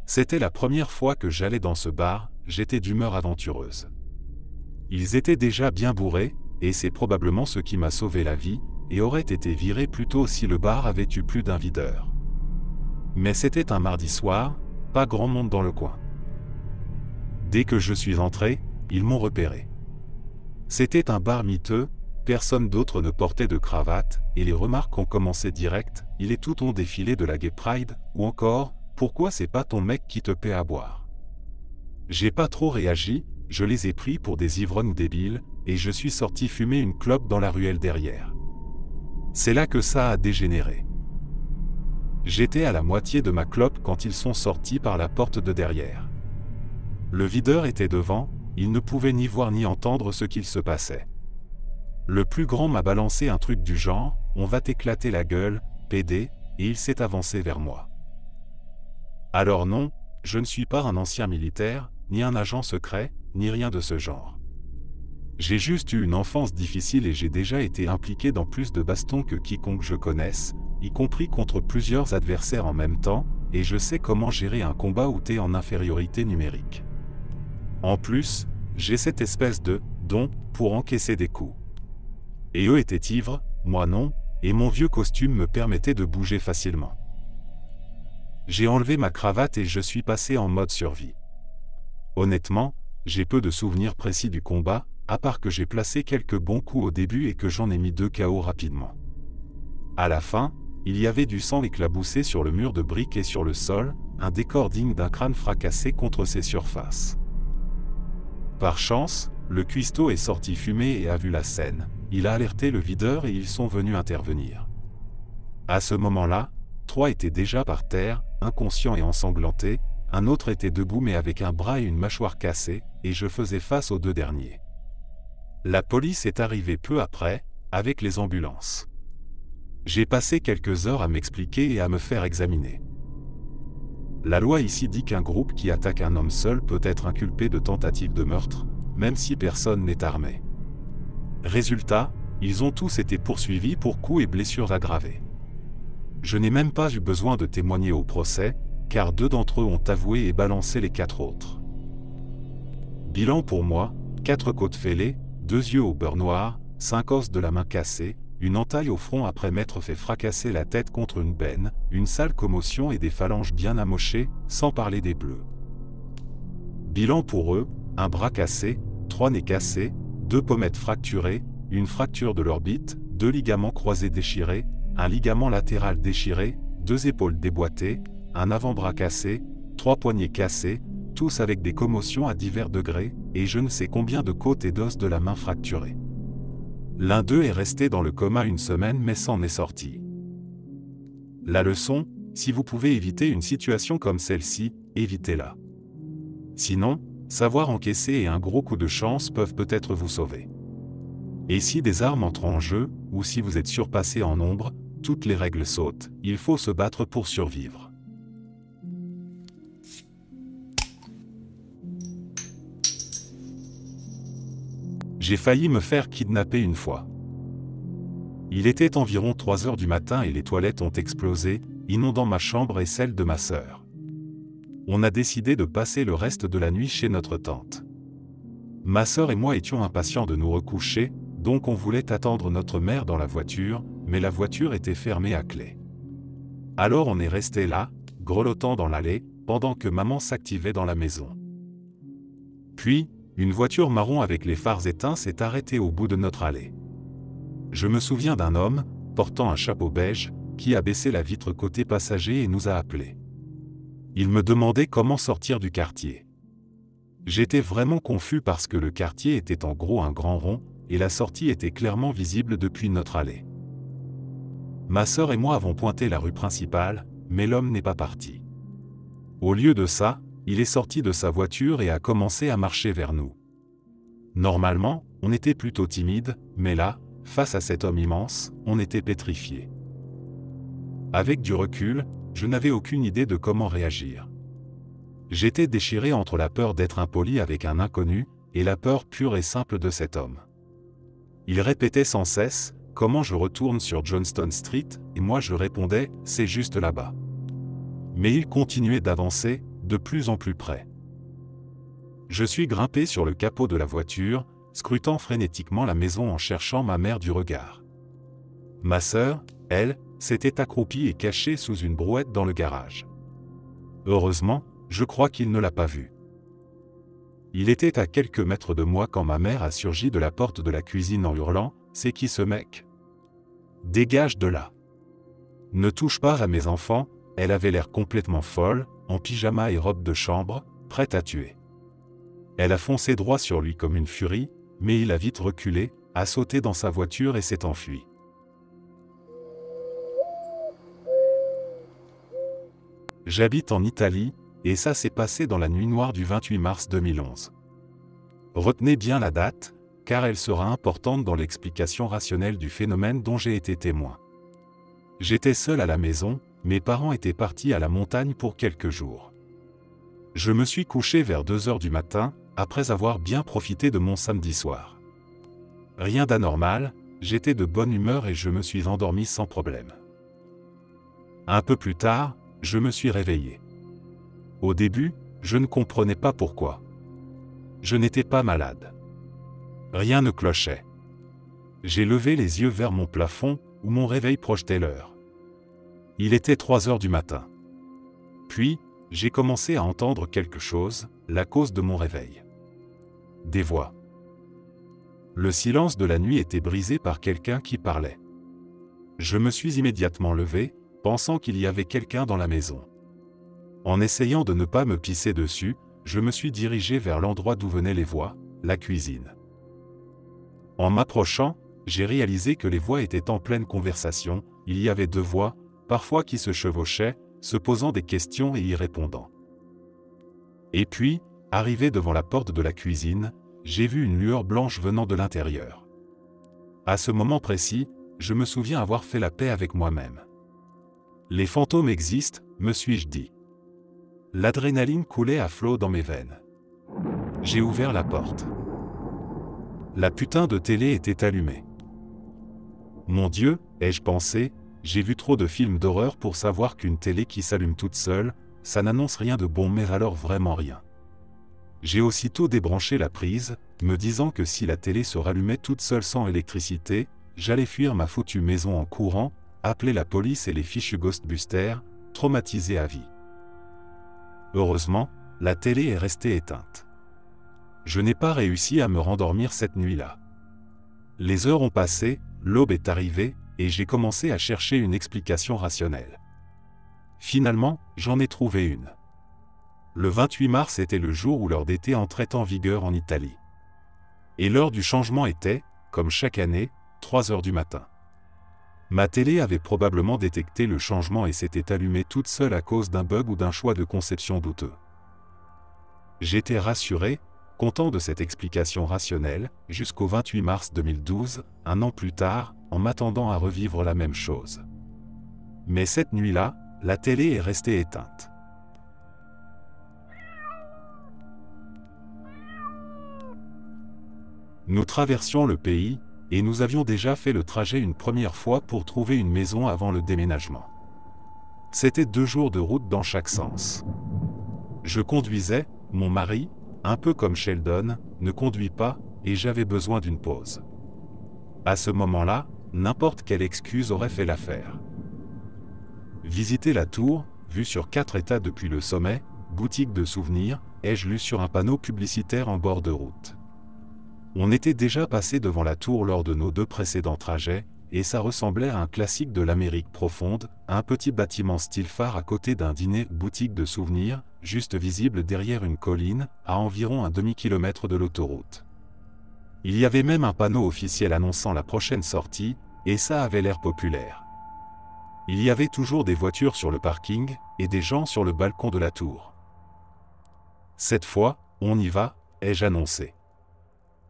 C'était la première fois que j'allais dans ce bar, j'étais d'humeur aventureuse. Ils étaient déjà bien bourrés, et c'est probablement ce qui m'a sauvé la vie, et aurait été viré plus tôt si le bar avait eu plus d'un videur. Mais c'était un mardi soir, pas grand monde dans le coin. Dès que je suis entré, ils m'ont repéré. C'était un bar miteux, personne d'autre ne portait de cravate, et les remarques ont commencé direct, il est tout ton défilé de la Gay Pride, ou encore, pourquoi c'est pas ton mec qui te paie à boire? J'ai pas trop réagi, je les ai pris pour des ivrognes débiles, et je suis sorti fumer une clope dans la ruelle derrière. C'est là que ça a dégénéré. J'étais à la moitié de ma clope quand ils sont sortis par la porte de derrière. Le videur était devant, il ne pouvait ni voir ni entendre ce qu'il se passait. Le plus grand m'a balancé un truc du genre, on va t'éclater la gueule, pédé, et il s'est avancé vers moi. Alors non, je ne suis pas un ancien militaire, ni un agent secret, ni rien de ce genre. J'ai juste eu une enfance difficile et j'ai déjà été impliqué dans plus de bastons que quiconque je connaisse, y compris contre plusieurs adversaires en même temps, et je sais comment gérer un combat où t'es en infériorité numérique. En plus, j'ai cette espèce de don pour encaisser des coups. Et eux étaient ivres, moi non, et mon vieux costume me permettait de bouger facilement. J'ai enlevé ma cravate et je suis passé en mode survie. Honnêtement, j'ai peu de souvenirs précis du combat, à part que j'ai placé quelques bons coups au début et que j'en ai mis 2 KO rapidement. À la fin, il y avait du sang éclaboussé sur le mur de briques et sur le sol, un décor digne d'un crâne fracassé contre ses surfaces. Par chance, le cuistot est sorti fumé et a vu la scène. Il a alerté le videur et ils sont venus intervenir. À ce moment-là, 3 étaient déjà par terre, inconscients et ensanglantés, un autre était debout mais avec un bras et une mâchoire cassés, et je faisais face aux 2 derniers. La police est arrivée peu après, avec les ambulances. J'ai passé quelques heures à m'expliquer et à me faire examiner. La loi ici dit qu'un groupe qui attaque un homme seul peut être inculpé de tentative de meurtre, même si personne n'est armé. Résultat, ils ont tous été poursuivis pour coups et blessures aggravées. Je n'ai même pas eu besoin de témoigner au procès, car 2 d'entre eux ont avoué et balancé les 4 autres. Bilan pour moi, 4 côtes fêlées, 2 yeux au beurre noir, 5 os de la main cassés, une entaille au front après m'être fait fracasser la tête contre une benne, une sale commotion et des phalanges bien amochées, sans parler des bleus. Bilan pour eux, un bras cassé, 3 nez cassés, 2 pommettes fracturées, une fracture de l'orbite, 2 ligaments croisés déchirés, un ligament latéral déchiré, 2 épaules déboîtées, un avant-bras cassé, 3 poignets cassés, tous avec des commotions à divers degrés, et je ne sais combien de côtes et d'os de la main fracturés. L'un d'eux est resté dans le coma 1 semaine mais s'en est sorti. La leçon, si vous pouvez éviter une situation comme celle-ci, évitez-la. Sinon, savoir encaisser et un gros coup de chance peuvent peut-être vous sauver. Et si des armes entrent en jeu, ou si vous êtes surpassé en nombre, toutes les règles sautent, il faut se battre pour survivre. J'ai failli me faire kidnapper une fois. Il était environ 3 heures du matin et les toilettes ont explosé, inondant ma chambre et celle de ma sœur. On a décidé de passer le reste de la nuit chez notre tante. Ma sœur et moi étions impatients de nous recoucher, donc on voulait attendre notre mère dans la voiture, mais la voiture était fermée à clé. Alors on est resté là, grelottant dans l'allée, pendant que maman s'activait dans la maison. Puis, une voiture marron avec les phares éteints s'est arrêtée au bout de notre allée. Je me souviens d'un homme, portant un chapeau beige, qui a baissé la vitre côté passager et nous a appelés. Il me demandait comment sortir du quartier. J'étais vraiment confus parce que le quartier était en gros un grand rond, et la sortie était clairement visible depuis notre allée. Ma sœur et moi avons pointé la rue principale, mais l'homme n'est pas parti. Au lieu de ça, il est sorti de sa voiture et a commencé à marcher vers nous. Normalement, on était plutôt timide, mais là, face à cet homme immense, on était pétrifiés. Avec du recul, je n'avais aucune idée de comment réagir. J'étais déchiré entre la peur d'être impoli avec un inconnu, et la peur pure et simple de cet homme. Il répétait sans cesse, « Comment je retourne sur Johnston Street ?» et moi je répondais, « C'est juste là-bas. » Mais il continuait d'avancer, de plus en plus près. Je suis grimpé sur le capot de la voiture, scrutant frénétiquement la maison en cherchant ma mère du regard. Ma sœur, elle, s'était accroupie et cachée sous une brouette dans le garage. Heureusement, je crois qu'il ne l'a pas vue. Il était à quelques mètres de moi quand ma mère a surgi de la porte de la cuisine en hurlant, « C'est qui ce mec ? Dégage de là ! Ne touche pas à mes enfants !» Elle avait l'air complètement folle, en pyjama et robe de chambre, prête à tuer. Elle a foncé droit sur lui comme une furie, mais il a vite reculé, a sauté dans sa voiture et s'est enfui. J'habite en Italie, et ça s'est passé dans la nuit noire du 28 mars 2011. Retenez bien la date, car elle sera importante dans l'explication rationnelle du phénomène dont j'ai été témoin. J'étais seul à la maison, mes parents étaient partis à la montagne pour quelques jours. Je me suis couché vers 2 heures du matin, après avoir bien profité de mon samedi soir. Rien d'anormal, j'étais de bonne humeur et je me suis endormi sans problème. Un peu plus tard, je me suis réveillé. Au début, je ne comprenais pas pourquoi. Je n'étais pas malade. Rien ne clochait. J'ai levé les yeux vers mon plafond, où mon réveil projetait l'heure. Il était 3 heures du matin. Puis, j'ai commencé à entendre quelque chose, la cause de mon réveil. Des voix. Le silence de la nuit était brisé par quelqu'un qui parlait. Je me suis immédiatement levé, pensant qu'il y avait quelqu'un dans la maison. En essayant de ne pas me pisser dessus, je me suis dirigé vers l'endroit d'où venaient les voix, la cuisine. En m'approchant, j'ai réalisé que les voix étaient en pleine conversation, il y avait 2 voix, parfois qui se chevauchaient, se posant des questions et y répondant. Et puis, arrivé devant la porte de la cuisine, j'ai vu une lueur blanche venant de l'intérieur. À ce moment précis, je me souviens avoir fait la paix avec moi-même. Les fantômes existent, me suis-je dit. L'adrénaline coulait à flot dans mes veines. J'ai ouvert la porte. La putain de télé était allumée. Mon Dieu, ai-je pensé, j'ai vu trop de films d'horreur pour savoir qu'une télé qui s'allume toute seule, ça n'annonce rien de bon, mais alors vraiment rien. J'ai aussitôt débranché la prise, me disant que si la télé se rallumait toute seule sans électricité, j'allais fuir ma foutue maison en courant, appeler la police et les fichus Ghostbusters, traumatisé à vie. Heureusement, la télé est restée éteinte. Je n'ai pas réussi à me rendormir cette nuit-là. Les heures ont passé, l'aube est arrivée, et j'ai commencé à chercher une explication rationnelle. Finalement, j'en ai trouvé une. Le 28 mars était le jour où l'heure d'été entrait en vigueur en Italie. Et l'heure du changement était, comme chaque année, 3 heures du matin. Ma télé avait probablement détecté le changement et s'était allumée toute seule à cause d'un bug ou d'un choix de conception douteux. J'étais rassuré, content de cette explication rationnelle, jusqu'au 28 mars 2012, un an plus tard, en m'attendant à revivre la même chose. Mais cette nuit-là, la télé est restée éteinte. Nous traversions le pays, et nous avions déjà fait le trajet une première fois pour trouver une maison avant le déménagement. C'était 2 jours de route dans chaque sens. Je conduisais, mon mari, un peu comme Sheldon, ne conduit pas, et j'avais besoin d'une pause. À ce moment-là, n'importe quelle excuse aurait fait l'affaire. Visiter la tour, vue sur 4 états depuis le sommet, boutique de souvenirs, ai-je lu sur un panneau publicitaire en bord de route. On était déjà passé devant la tour lors de nos 2 précédents trajets, et ça ressemblait à un classique de l'Amérique profonde, un petit bâtiment style phare à côté d'un dîner boutique de souvenirs, juste visible derrière une colline, à environ un demi-kilomètre de l'autoroute. Il y avait même un panneau officiel annonçant la prochaine sortie, et ça avait l'air populaire. Il y avait toujours des voitures sur le parking, et des gens sur le balcon de la tour. Cette fois, on y va, ai-je annoncé.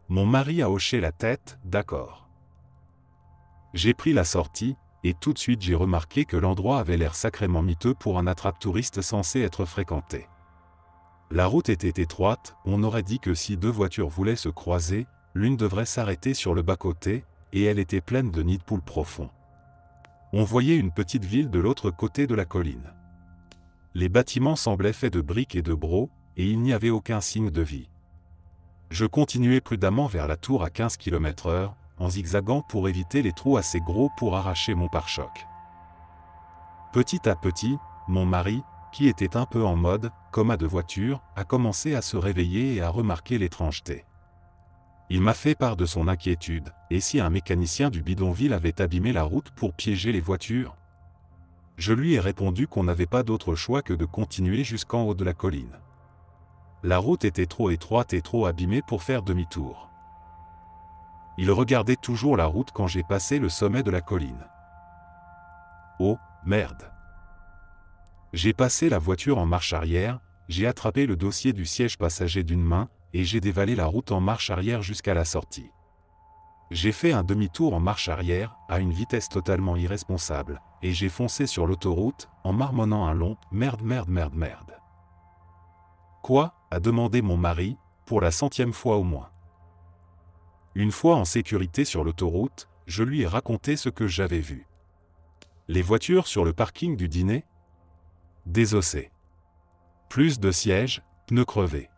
Mon mari a hoché la tête, d'accord. J'ai pris la sortie, et tout de suite j'ai remarqué que l'endroit avait l'air sacrément miteux pour un attrape-touriste censé être fréquenté. La route était étroite, on aurait dit que si 2 voitures voulaient se croiser, l'une devrait s'arrêter sur le bas-côté, et elle était pleine de nids de poules profonds. On voyait une petite ville de l'autre côté de la colline. Les bâtiments semblaient faits de briques et de brocs, et il n'y avait aucun signe de vie. Je continuais prudemment vers la tour à 15 km/h, en zigzagant pour éviter les trous assez gros pour arracher mon pare-choc. Petit à petit, mon mari, qui était un peu en mode « coma de voiture », a commencé à se réveiller et à remarquer l'étrangeté. Il m'a fait part de son inquiétude, et si un mécanicien du bidonville avait abîmé la route pour piéger les voitures? Je lui ai répondu qu'on n'avait pas d'autre choix que de continuer jusqu'en haut de la colline. La route était trop étroite et trop abîmée pour faire demi-tour. Il regardait toujours la route quand j'ai passé le sommet de la colline. Oh, merde! J'ai passé la voiture en marche arrière, j'ai attrapé le dossier du siège passager d'une main, et j'ai dévalé la route en marche arrière jusqu'à la sortie. J'ai fait un demi-tour en marche arrière, à une vitesse totalement irresponsable, et j'ai foncé sur l'autoroute, en marmonnant un long « merde, merde, merde, merde ». Quoi? A demandé mon mari, pour la 100e fois au moins. Une fois en sécurité sur l'autoroute, je lui ai raconté ce que j'avais vu. Les voitures sur le parking du dîner? Désossées. Plus de sièges, pneus crevés.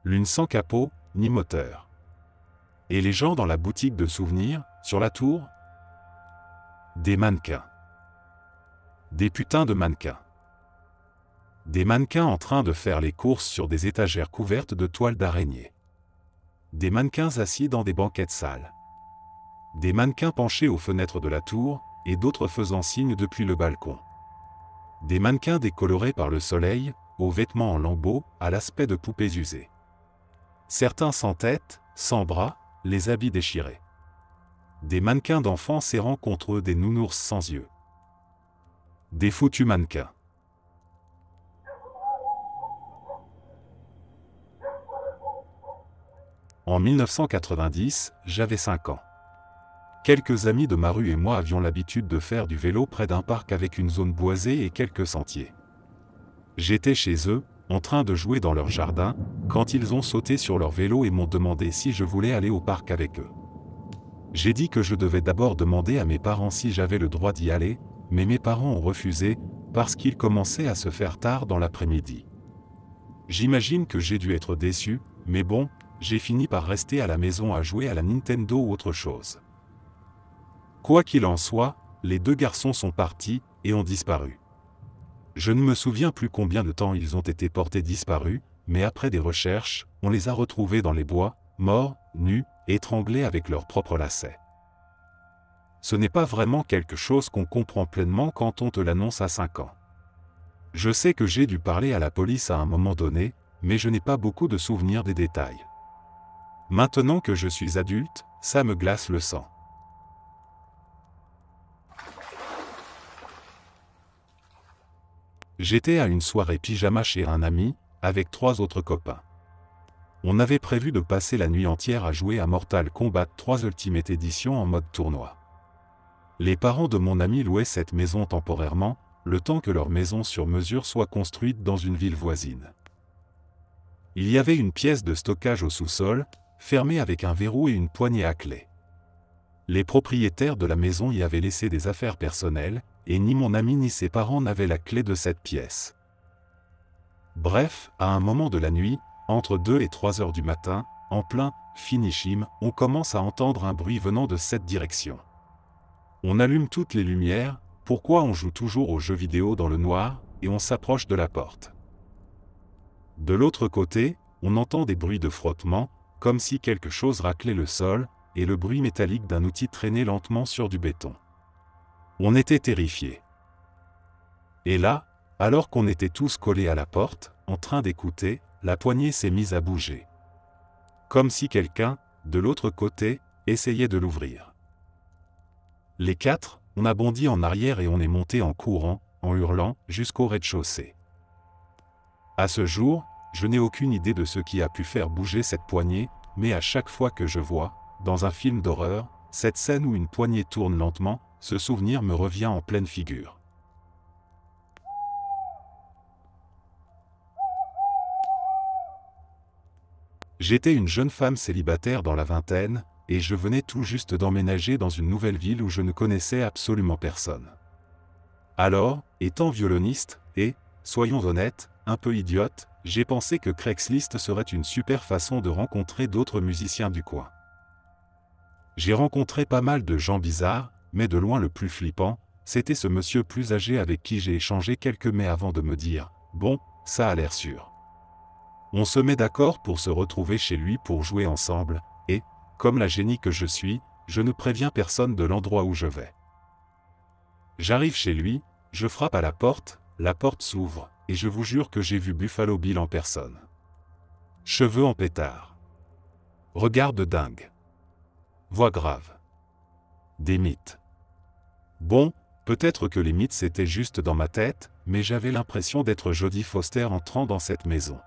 L'une sans capot, ni moteur. Et les gens dans la boutique de souvenirs, sur la tour? Des mannequins. Des putains de mannequins. Des mannequins en train de faire les courses sur des étagères couvertes de toiles d'araignée. Des mannequins assis dans des banquettes sales. Des mannequins penchés aux fenêtres de la tour, et d'autres faisant signe depuis le balcon. Des mannequins décolorés par le soleil, aux vêtements en lambeaux, à l'aspect de poupées usées. Certains sans tête, sans bras, les habits déchirés. Des mannequins d'enfants serrant contre eux des nounours sans yeux. Des foutus mannequins. En 1990, j'avais 5 ans. Quelques amis de ma rue et moi avions l'habitude de faire du vélo près d'un parc avec une zone boisée et quelques sentiers. J'étais chez eux, en train de jouer dans leur jardin, quand ils ont sauté sur leur vélo et m'ont demandé si je voulais aller au parc avec eux. J'ai dit que je devais d'abord demander à mes parents si j'avais le droit d'y aller, mais mes parents ont refusé, parce qu'il commençait à se faire tard dans l'après-midi. J'imagine que j'ai dû être déçu, mais bon, j'ai fini par rester à la maison à jouer à la Nintendo ou autre chose. Quoi qu'il en soit, les 2 garçons sont partis et ont disparu. Je ne me souviens plus combien de temps ils ont été portés disparus, mais après des recherches, on les a retrouvés dans les bois, morts, nus, étranglés avec leurs propres lacets. Ce n'est pas vraiment quelque chose qu'on comprend pleinement quand on te l'annonce à 5 ans. Je sais que j'ai dû parler à la police à un moment donné, mais je n'ai pas beaucoup de souvenirs des détails. Maintenant que je suis adulte, ça me glace le sang. J'étais à une soirée pyjama chez un ami, avec 3 autres copains. On avait prévu de passer la nuit entière à jouer à Mortal Kombat 3 Ultimate Edition en mode tournoi. Les parents de mon ami louaient cette maison temporairement, le temps que leur maison sur mesure soit construite dans une ville voisine. Il y avait une pièce de stockage au sous-sol, fermée avec un verrou et une poignée à clé. Les propriétaires de la maison y avaient laissé des affaires personnelles, et ni mon ami ni ses parents n'avaient la clé de cette pièce. Bref, à un moment de la nuit, entre 2 et 3 heures du matin, en plein finishim, on commence à entendre un bruit venant de cette direction. On allume toutes les lumières, pourquoi on joue toujours aux jeux vidéo dans le noir, et on s'approche de la porte. De l'autre côté, on entend des bruits de frottement, comme si quelque chose raclait le sol, et le bruit métallique d'un outil traîné lentement sur du béton. On était terrifiés. Et là, alors qu'on était tous collés à la porte, en train d'écouter, la poignée s'est mise à bouger. Comme si quelqu'un, de l'autre côté, essayait de l'ouvrir. Les 4, on a bondi en arrière et on est monté en courant, en hurlant, jusqu'au rez-de-chaussée. À ce jour, je n'ai aucune idée de ce qui a pu faire bouger cette poignée, mais à chaque fois que je vois, dans un film d'horreur, cette scène où une poignée tourne lentement, ce souvenir me revient en pleine figure. J'étais une jeune femme célibataire dans la vingtaine, et je venais tout juste d'emménager dans une nouvelle ville où je ne connaissais absolument personne. Alors, étant violoniste, et, soyons honnêtes, un peu idiote, j'ai pensé que Craigslist serait une super façon de rencontrer d'autres musiciens du coin. J'ai rencontré pas mal de gens bizarres, mais de loin le plus flippant, c'était ce monsieur plus âgé avec qui j'ai échangé quelques mets avant de me dire « Bon, ça a l'air sûr ». On se met d'accord pour se retrouver chez lui pour jouer ensemble, et, comme la génie que je suis, je ne préviens personne de l'endroit où je vais. J'arrive chez lui, je frappe à la porte s'ouvre, et je vous jure que j'ai vu Buffalo Bill en personne. Cheveux en pétard. Regard de dingue. Voix grave. Des mythes. Bon, peut-être que les mythes c'était juste dans ma tête, mais j'avais l'impression d'être Jodie Foster entrant dans cette maison.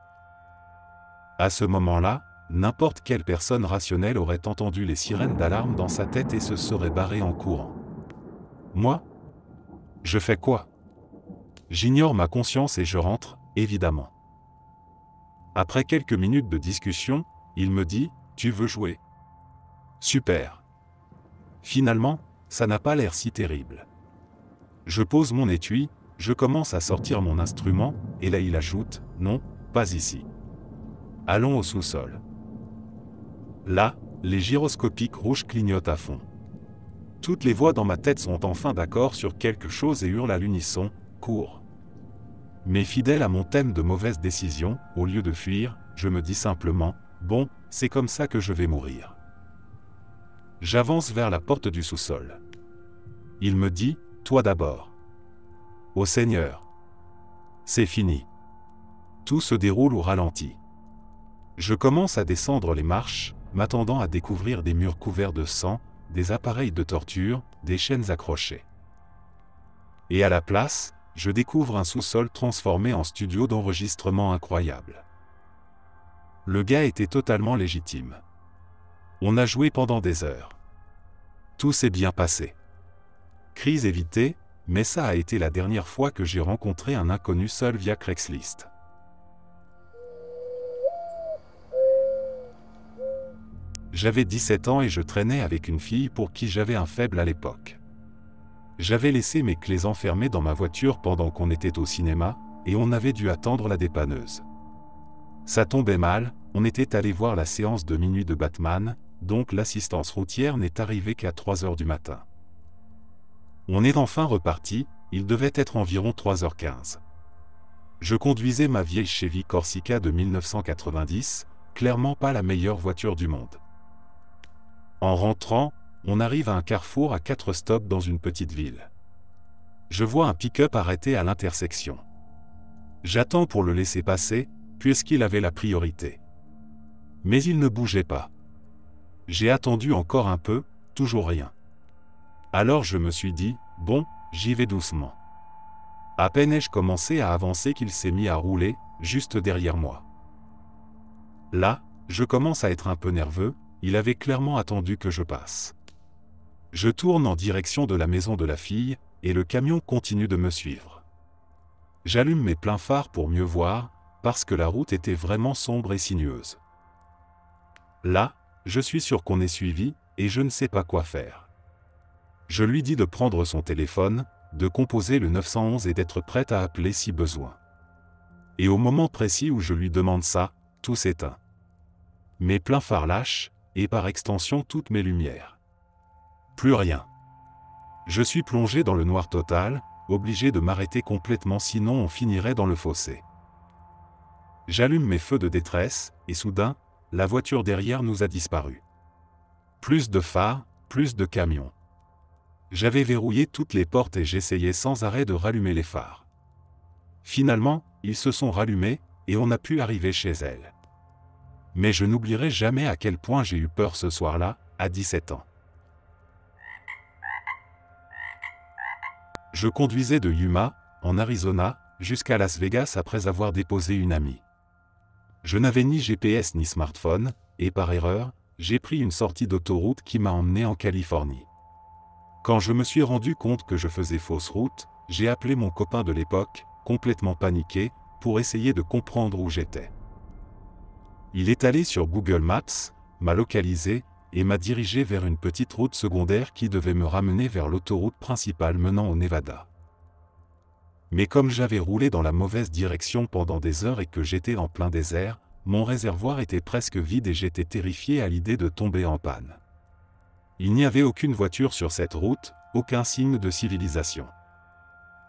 À ce moment-là, n'importe quelle personne rationnelle aurait entendu les sirènes d'alarme dans sa tête et se serait barrée en courant. Moi? Je fais quoi? J'ignore ma conscience et je rentre, évidemment. Après quelques minutes de discussion, il me dit « Tu veux jouer ?» Super. Finalement, ça n'a pas l'air si terrible. Je pose mon étui, je commence à sortir mon instrument, et là il ajoute « Non, pas ici. Allons au sous-sol. » Là, les gyroscopiques rouges clignotent à fond. Toutes les voix dans ma tête sont enfin d'accord sur quelque chose et hurlent à l'unisson « Cours !» Mais fidèle à mon thème de mauvaise décision, au lieu de fuir, je me dis simplement « Bon, c'est comme ça que je vais mourir. » J'avance vers la porte du sous-sol. Il me dit « Toi d'abord. » Ô Seigneur. C'est fini. Tout se déroule au ralenti. Je commence à descendre les marches, m'attendant à découvrir des murs couverts de sang, des appareils de torture, des chaînes accrochées. Et à la place, je découvre un sous-sol transformé en studio d'enregistrement incroyable. Le gars était totalement légitime. On a joué pendant des heures. Tout s'est bien passé. Crise évitée, mais ça a été la dernière fois que j'ai rencontré un inconnu seul via Craigslist. J'avais 17 ans et je traînais avec une fille pour qui j'avais un faible à l'époque. J'avais laissé mes clés enfermées dans ma voiture pendant qu'on était au cinéma, et on avait dû attendre la dépanneuse. Ça tombait mal, on était allé voir la séance de minuit de Batman, donc l'assistance routière n'est arrivée qu'à 3 heures du matin. On est enfin reparti, il devait être environ 3h15. Je conduisais ma vieille Chevy Corsica de 1990, clairement pas la meilleure voiture du monde. En rentrant, on arrive à un carrefour à 4 stops dans une petite ville. Je vois un pick-up arrêté à l'intersection. J'attends pour le laisser passer, puisqu'il avait la priorité. Mais il ne bougeait pas. J'ai attendu encore un peu, toujours rien. Alors je me suis dit, bon, j'y vais doucement. À peine ai-je commencé à avancer qu'il s'est mis à rouler, juste derrière moi. Là, je commence à être un peu nerveux, il avait clairement attendu que je passe. Je tourne en direction de la maison de la fille, et le camion continue de me suivre. J'allume mes pleins phares pour mieux voir, parce que la route était vraiment sombre et sinueuse. Là, je suis sûr qu'on est suivi, et je ne sais pas quoi faire. Je lui dis de prendre son téléphone, de composer le 911 et d'être prête à appeler si besoin. Et au moment précis où je lui demande ça, tout s'éteint. Mes pleins phares lâchent, et par extension toutes mes lumières. Plus rien. Je suis plongé dans le noir total, obligé de m'arrêter complètement sinon on finirait dans le fossé. J'allume mes feux de détresse, et soudain, la voiture derrière nous a disparu. Plus de phares, plus de camions. J'avais verrouillé toutes les portes et j'essayais sans arrêt de rallumer les phares. Finalement, ils se sont rallumés, et on a pu arriver chez elle. Mais je n'oublierai jamais à quel point j'ai eu peur ce soir-là, à 17 ans. Je conduisais de Yuma, en Arizona, jusqu'à Las Vegas après avoir déposé une amie. Je n'avais ni GPS ni smartphone, et par erreur, j'ai pris une sortie d'autoroute qui m'a emmené en Californie. Quand je me suis rendu compte que je faisais fausse route, j'ai appelé mon copain de l'époque, complètement paniqué, pour essayer de comprendre où j'étais. Il est allé sur Google Maps, m'a localisé, et m'a dirigé vers une petite route secondaire qui devait me ramener vers l'autoroute principale menant au Nevada. Mais comme j'avais roulé dans la mauvaise direction pendant des heures et que j'étais en plein désert, mon réservoir était presque vide et j'étais terrifié à l'idée de tomber en panne. Il n'y avait aucune voiture sur cette route, aucun signe de civilisation.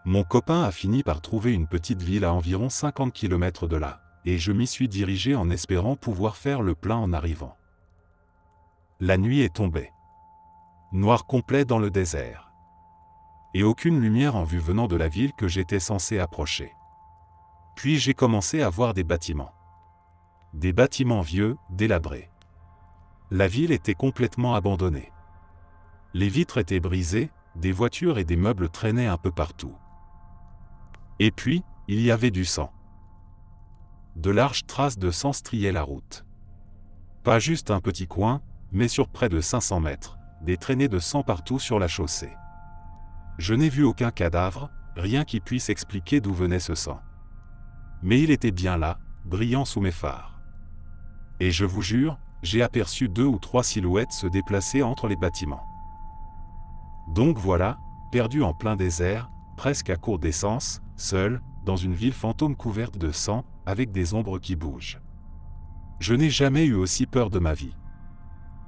Mon copain a fini par trouver une petite ville à environ 50 km de là, et je m'y suis dirigé en espérant pouvoir faire le plein en arrivant. La nuit est tombée. Noir complet dans le désert. Et aucune lumière en vue venant de la ville que j'étais censé approcher. Puis j'ai commencé à voir des bâtiments. Des bâtiments vieux, délabrés. La ville était complètement abandonnée. Les vitres étaient brisées, des voitures et des meubles traînaient un peu partout. Et puis, il y avait du sang. De larges traces de sang striaient la route. Pas juste un petit coin, mais sur près de 500 mètres, des traînées de sang partout sur la chaussée. Je n'ai vu aucun cadavre, rien qui puisse expliquer d'où venait ce sang. Mais il était bien là, brillant sous mes phares. Et je vous jure, j'ai aperçu 2 ou 3 silhouettes se déplacer entre les bâtiments. Donc voilà, perdu en plein désert, presque à court d'essence, seul, dans une ville fantôme couverte de sang, avec des ombres qui bougent. Je n'ai jamais eu aussi peur de ma vie.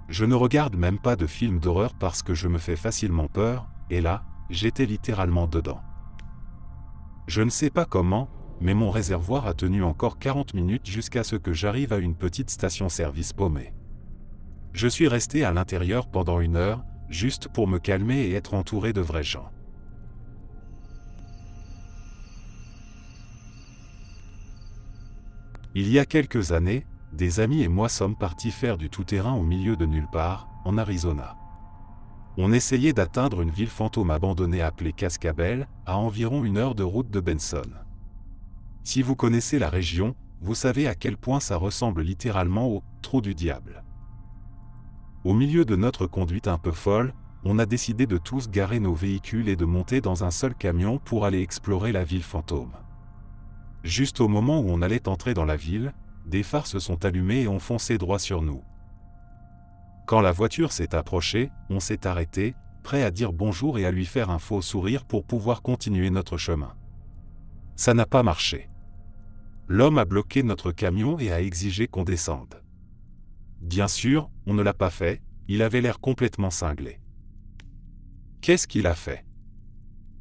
Je ne regarde même pas de films d'horreur parce que je me fais facilement peur, et là, j'étais littéralement dedans. Je ne sais pas comment, mais mon réservoir a tenu encore 40 minutes jusqu'à ce que j'arrive à une petite station-service paumée. Je suis resté à l'intérieur pendant 1 heure, juste pour me calmer et être entouré de vrais gens. Il y a quelques années, des amis et moi sommes partis faire du tout-terrain au milieu de nulle part, en Arizona. On essayait d'atteindre une ville fantôme abandonnée appelée Cascabel, à environ 1 heure de route de Benson. Si vous connaissez la région, vous savez à quel point ça ressemble littéralement au « trou du diable ». Au milieu de notre conduite un peu folle, on a décidé de tous garer nos véhicules et de monter dans un seul camion pour aller explorer la ville fantôme. Juste au moment où on allait entrer dans la ville, des phares se sont allumés et ont foncé droit sur nous. Quand la voiture s'est approchée, on s'est arrêté, prêt à dire bonjour et à lui faire un faux sourire pour pouvoir continuer notre chemin. Ça n'a pas marché. L'homme a bloqué notre camion et a exigé qu'on descende. Bien sûr, on ne l'a pas fait, il avait l'air complètement cinglé. Qu'est-ce qu'il a fait?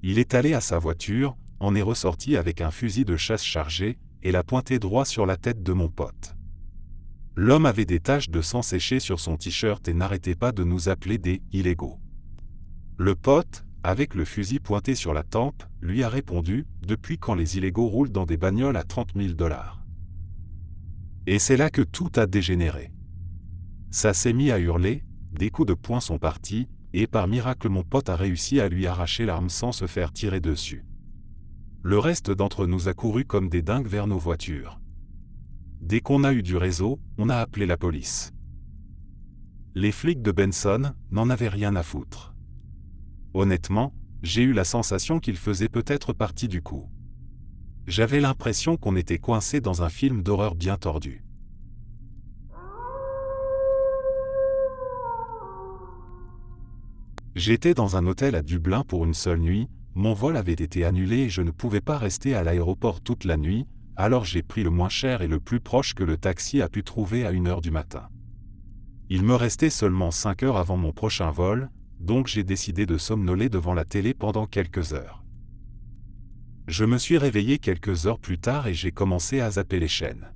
Il est allé à sa voiture, en est ressorti avec un fusil de chasse chargé, et l'a pointé droit sur la tête de mon pote. L'homme avait des taches de sang séché sur son t-shirt et n'arrêtait pas de nous appeler des « illégaux ». Le pote, avec le fusil pointé sur la tempe, lui a répondu « Depuis quand les illégaux roulent dans des bagnoles à 30 000 $? » Et c'est là que tout a dégénéré. Ça s'est mis à hurler, des coups de poing sont partis, et par miracle mon pote a réussi à lui arracher l'arme sans se faire tirer dessus. Le reste d'entre nous a couru comme des dingues vers nos voitures. Dès qu'on a eu du réseau, on a appelé la police. Les flics de Benson n'en avaient rien à foutre. Honnêtement, j'ai eu la sensation qu'ils faisaient peut-être partie du coup. J'avais l'impression qu'on était coincé dans un film d'horreur bien tordu. J'étais dans un hôtel à Dublin pour une seule nuit, mon vol avait été annulé et je ne pouvais pas rester à l'aéroport toute la nuit, alors j'ai pris le moins cher et le plus proche que le taxi a pu trouver à 1h du matin. Il me restait seulement 5 heures avant mon prochain vol, donc j'ai décidé de somnoler devant la télé pendant quelques heures. Je me suis réveillé quelques heures plus tard et j'ai commencé à zapper les chaînes.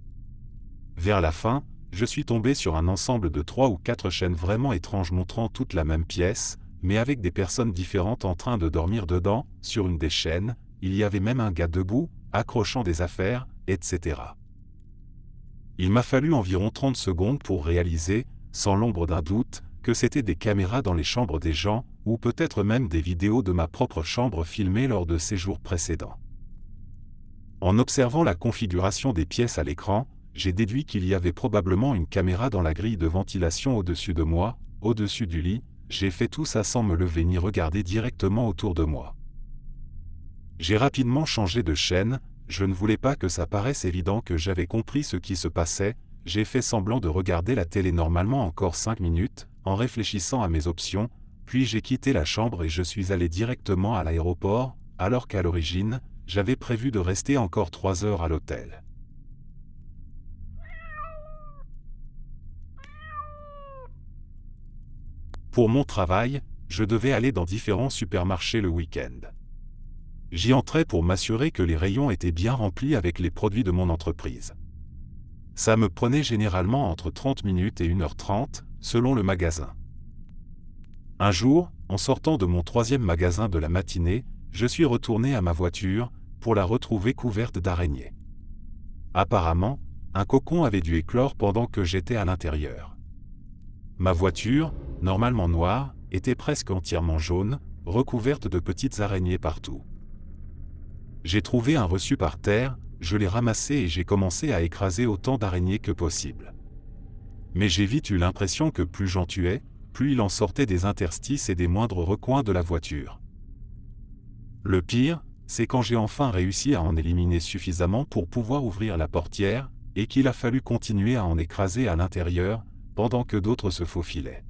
Vers la fin, je suis tombé sur un ensemble de 3 ou 4 chaînes vraiment étranges montrant toute la même pièce, mais avec des personnes différentes en train de dormir dedans. Sur une des chaînes, il y avait même un gars debout, accrochant des affaires, etc. Il m'a fallu environ 30 secondes pour réaliser, sans l'ombre d'un doute, que c'était des caméras dans les chambres des gens, ou peut-être même des vidéos de ma propre chambre filmées lors de séjours précédents. En observant la configuration des pièces à l'écran, j'ai déduit qu'il y avait probablement une caméra dans la grille de ventilation au-dessus de moi, au-dessus du lit. J'ai fait tout ça sans me lever ni regarder directement autour de moi. J'ai rapidement changé de chaîne, je ne voulais pas que ça paraisse évident que j'avais compris ce qui se passait, j'ai fait semblant de regarder la télé normalement encore 5 minutes, en réfléchissant à mes options, puis j'ai quitté la chambre et je suis allé directement à l'aéroport, alors qu'à l'origine, j'avais prévu de rester encore 3 heures à l'hôtel. Pour mon travail, je devais aller dans différents supermarchés le week-end. J'y entrais pour m'assurer que les rayons étaient bien remplis avec les produits de mon entreprise. Ça me prenait généralement entre 30 minutes et 1h30, selon le magasin. Un jour, en sortant de mon 3e magasin de la matinée, je suis retourné à ma voiture, pour la retrouver couverte d'araignées. Apparemment, un cocon avait dû éclore pendant que j'étais à l'intérieur. Ma voiture, normalement noire, était presque entièrement jaune, recouverte de petites araignées partout. J'ai trouvé un reçu par terre, je l'ai ramassé et j'ai commencé à écraser autant d'araignées que possible. Mais j'ai vite eu l'impression que plus j'en tuais, plus il en sortait des interstices et des moindres recoins de la voiture. Le pire, c'est quand j'ai enfin réussi à en éliminer suffisamment pour pouvoir ouvrir la portière, et qu'il a fallu continuer à en écraser à l'intérieur, pendant que d'autres se faufilaient.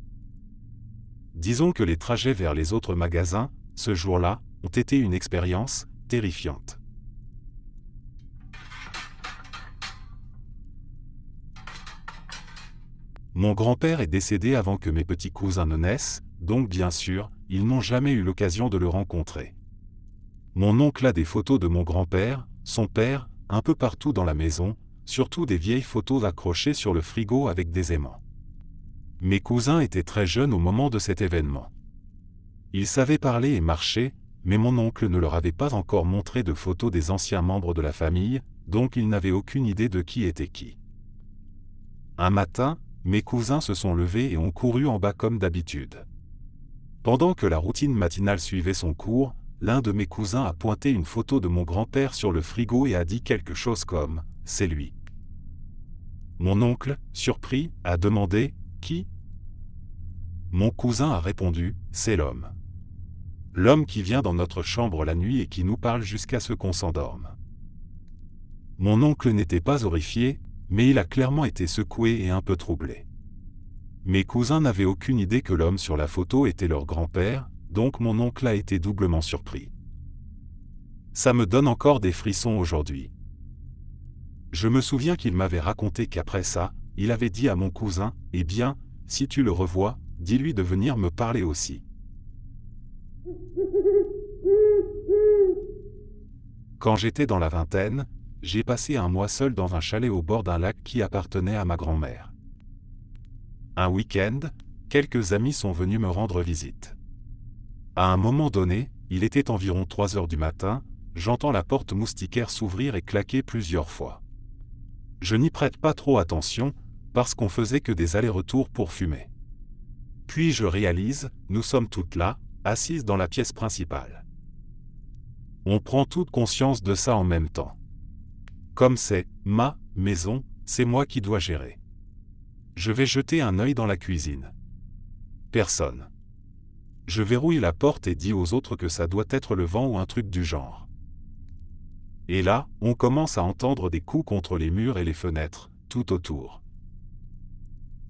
Disons que les trajets vers les autres magasins, ce jour-là, ont été une expérience terrifiante. Mon grand-père est décédé avant que mes petits cousins ne naissent, donc bien sûr, ils n'ont jamais eu l'occasion de le rencontrer. Mon oncle a des photos de mon grand-père, son père, un peu partout dans la maison, surtout des vieilles photos accrochées sur le frigo avec des aimants. Mes cousins étaient très jeunes au moment de cet événement. Ils savaient parler et marcher, mais mon oncle ne leur avait pas encore montré de photos des anciens membres de la famille, donc ils n'avaient aucune idée de qui était qui. Un matin, mes cousins se sont levés et ont couru en bas comme d'habitude. Pendant que la routine matinale suivait son cours, l'un de mes cousins a pointé une photo de mon grand-père sur le frigo et a dit quelque chose comme « C'est lui ». Mon oncle, surpris, a demandé « Qui ?» Mon cousin a répondu, c'est l'homme. L'homme qui vient dans notre chambre la nuit et qui nous parle jusqu'à ce qu'on s'endorme. Mon oncle n'était pas horrifié, mais il a clairement été secoué et un peu troublé. Mes cousins n'avaient aucune idée que l'homme sur la photo était leur grand-père, donc mon oncle a été doublement surpris. Ça me donne encore des frissons aujourd'hui. Je me souviens qu'il m'avait raconté qu'après ça, il avait dit à mon cousin, « Eh bien, si tu le revois, dis-lui de venir me parler aussi. » Quand j'étais dans la vingtaine, j'ai passé un mois seul dans un chalet au bord d'un lac qui appartenait à ma grand-mère. Un week-end, quelques amis sont venus me rendre visite. À un moment donné, il était environ 3 heures du matin, j'entends la porte moustiquaire s'ouvrir et claquer plusieurs fois. Je n'y prête pas trop attention, parce qu'on faisait que des allers-retours pour fumer. Puis je réalise, nous sommes toutes là, assises dans la pièce principale. On prend toute conscience de ça en même temps. Comme c'est ma maison, c'est moi qui dois gérer. Je vais jeter un œil dans la cuisine. Personne. Je verrouille la porte et dis aux autres que ça doit être le vent ou un truc du genre. Et là, on commence à entendre des coups contre les murs et les fenêtres, tout autour.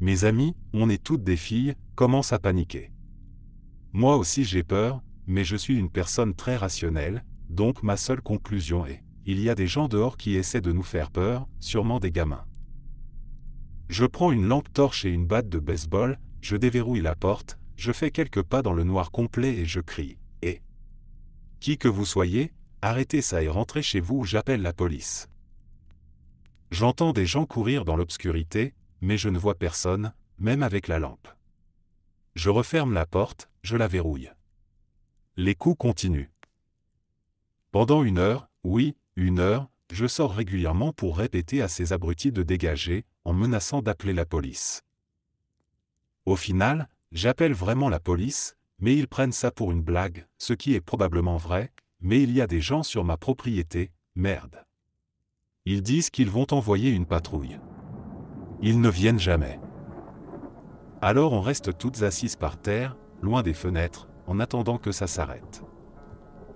Mes amis, on est toutes des filles, commencent à paniquer. Moi aussi j'ai peur, mais je suis une personne très rationnelle, donc ma seule conclusion est, il y a des gens dehors qui essaient de nous faire peur, sûrement des gamins. Je prends une lampe torche et une batte de baseball, je déverrouille la porte, je fais quelques pas dans le noir complet et je crie, « Eh ! Qui que vous soyez, arrêtez ça et rentrez chez vous ou j'appelle la police. » J'entends des gens courir dans l'obscurité, mais je ne vois personne, même avec la lampe. Je referme la porte, je la verrouille. Les coups continuent. Pendant 1 heure, oui, 1 heure, je sors régulièrement pour répéter à ces abrutis de dégager, en menaçant d'appeler la police. Au final, j'appelle vraiment la police, mais ils prennent ça pour une blague, ce qui est probablement vrai, mais il y a des gens sur ma propriété, merde. Ils disent qu'ils vont envoyer une patrouille. Ils ne viennent jamais. Alors on reste toutes assises par terre, loin des fenêtres, en attendant que ça s'arrête.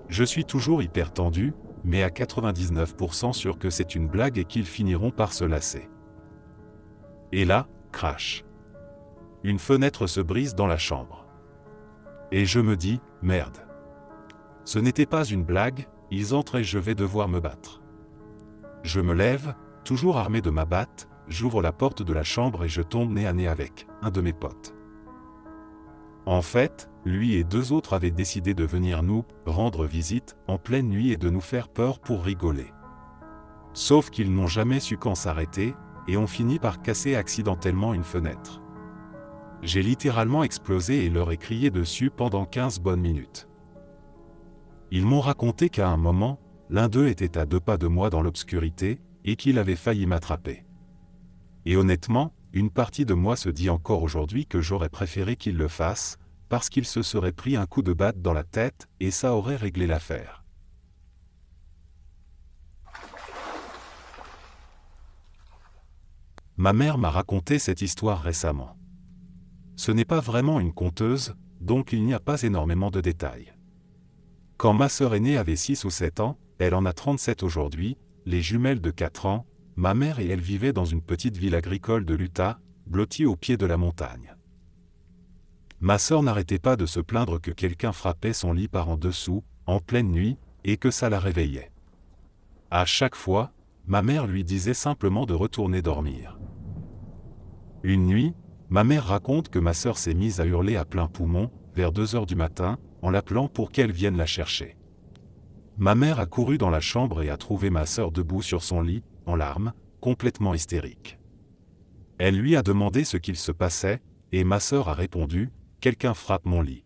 Je suis toujours hyper tendu, mais à 99% sûr que c'est une blague et qu'ils finiront par se lasser. Et là, crash. Une fenêtre se brise dans la chambre. Et je me dis, merde. Ce n'était pas une blague, ils entrent et je vais devoir me battre. Je me lève, toujours armé de ma batte, j'ouvre la porte de la chambre et je tombe nez à nez avec un de mes potes. En fait, lui et 2 autres avaient décidé de venir nous rendre visite en pleine nuit et de nous faire peur pour rigoler. Sauf qu'ils n'ont jamais su quand s'arrêter, et ont fini par casser accidentellement une fenêtre. J'ai littéralement explosé et leur ai crié dessus pendant 15 bonnes minutes. Ils m'ont raconté qu'à un moment, l'un d'eux était à 2 pas de moi dans l'obscurité, et qu'il avait failli m'attraper. Et honnêtement, une partie de moi se dit encore aujourd'hui que j'aurais préféré qu'il le fasse, parce qu'il se serait pris un coup de batte dans la tête, et ça aurait réglé l'affaire. Ma mère m'a raconté cette histoire récemment. Ce n'est pas vraiment une conteuse, donc il n'y a pas énormément de détails. Quand ma sœur aînée avait 6 ou 7 ans, elle en a 37 aujourd'hui, les jumelles de 4 ans, ma mère et elle vivaient dans une petite ville agricole de l'Utah, blottie au pied de la montagne. Ma sœur n'arrêtait pas de se plaindre que quelqu'un frappait son lit par en dessous, en pleine nuit, et que ça la réveillait. À chaque fois, ma mère lui disait simplement de retourner dormir. Une nuit, ma mère raconte que ma sœur s'est mise à hurler à plein poumon, vers 2 heures du matin, en l'appelant pour qu'elle vienne la chercher. Ma mère a couru dans la chambre et a trouvé ma sœur debout sur son lit, en larmes, complètement hystérique. Elle lui a demandé ce qu'il se passait, et ma sœur a répondu, « Quelqu'un frappe mon lit ».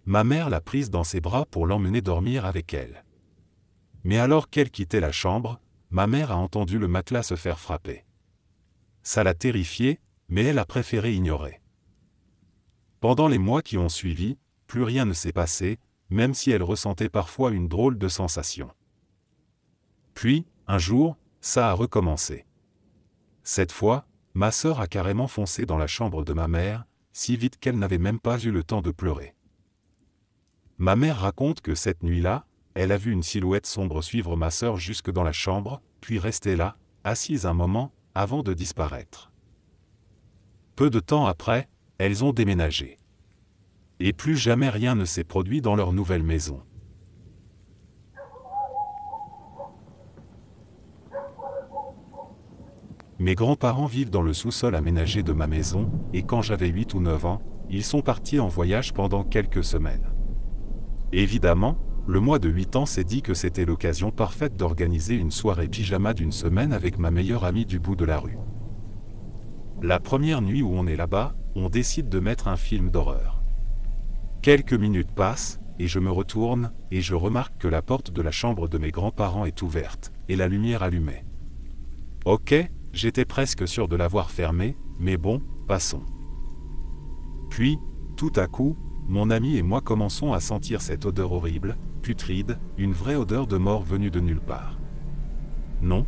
Ma mère l'a prise dans ses bras pour l'emmener dormir avec elle. Mais alors qu'elle quittait la chambre, ma mère a entendu le matelas se faire frapper. Ça l'a terrifiée, mais elle a préféré ignorer. Pendant les mois qui ont suivi, plus rien ne s'est passé, même si elle ressentait parfois une drôle de sensation. Puis, un jour, ça a recommencé. Cette fois, ma sœur a carrément foncé dans la chambre de ma mère, si vite qu'elle n'avait même pas eu le temps de pleurer. Ma mère raconte que cette nuit-là, elle a vu une silhouette sombre suivre ma sœur jusque dans la chambre, puis rester là, assise un moment, avant de disparaître. Peu de temps après, elles ont déménagé. Et plus jamais rien ne s'est produit dans leur nouvelle maison. Mes grands-parents vivent dans le sous-sol aménagé de ma maison, et quand j'avais 8 ou 9 ans, ils sont partis en voyage pendant quelques semaines. Évidemment, le mois de 8 ans s'est dit que c'était l'occasion parfaite d'organiser une soirée pyjama d'une semaine avec ma meilleure amie du bout de la rue. La première nuit où on est là-bas, on décide de mettre un film d'horreur. Quelques minutes passent, et je me retourne, et je remarque que la porte de la chambre de mes grands-parents est ouverte, et la lumière allumée. Ok, j'étais presque sûr de l'avoir fermée, mais bon, passons. Puis, tout à coup, mon ami et moi commençons à sentir cette odeur horrible, putride, une vraie odeur de mort venue de nulle part. Non.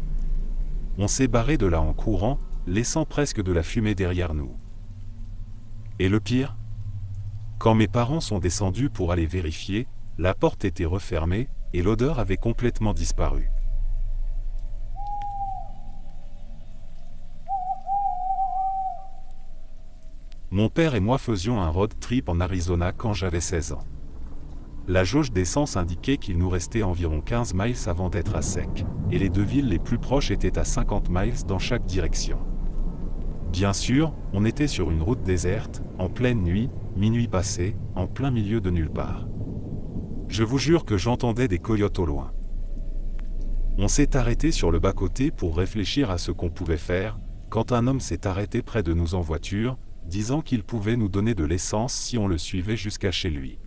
On s'est barré de là en courant, laissant presque de la fumée derrière nous. Et le pire ? Quand mes parents sont descendus pour aller vérifier, la porte était refermée, et l'odeur avait complètement disparu. Mon père et moi faisions un road trip en Arizona quand j'avais 16 ans. La jauge d'essence indiquait qu'il nous restait environ 15 miles avant d'être à sec, et les deux villes les plus proches étaient à 50 miles dans chaque direction. Bien sûr, on était sur une route déserte, en pleine nuit, minuit passé, en plein milieu de nulle part. Je vous jure que j'entendais des coyotes au loin. On s'est arrêté sur le bas-côté pour réfléchir à ce qu'on pouvait faire, quand un homme s'est arrêté près de nous en voiture, disant qu'il pouvait nous donner de l'essence si on le suivait jusqu'à chez lui.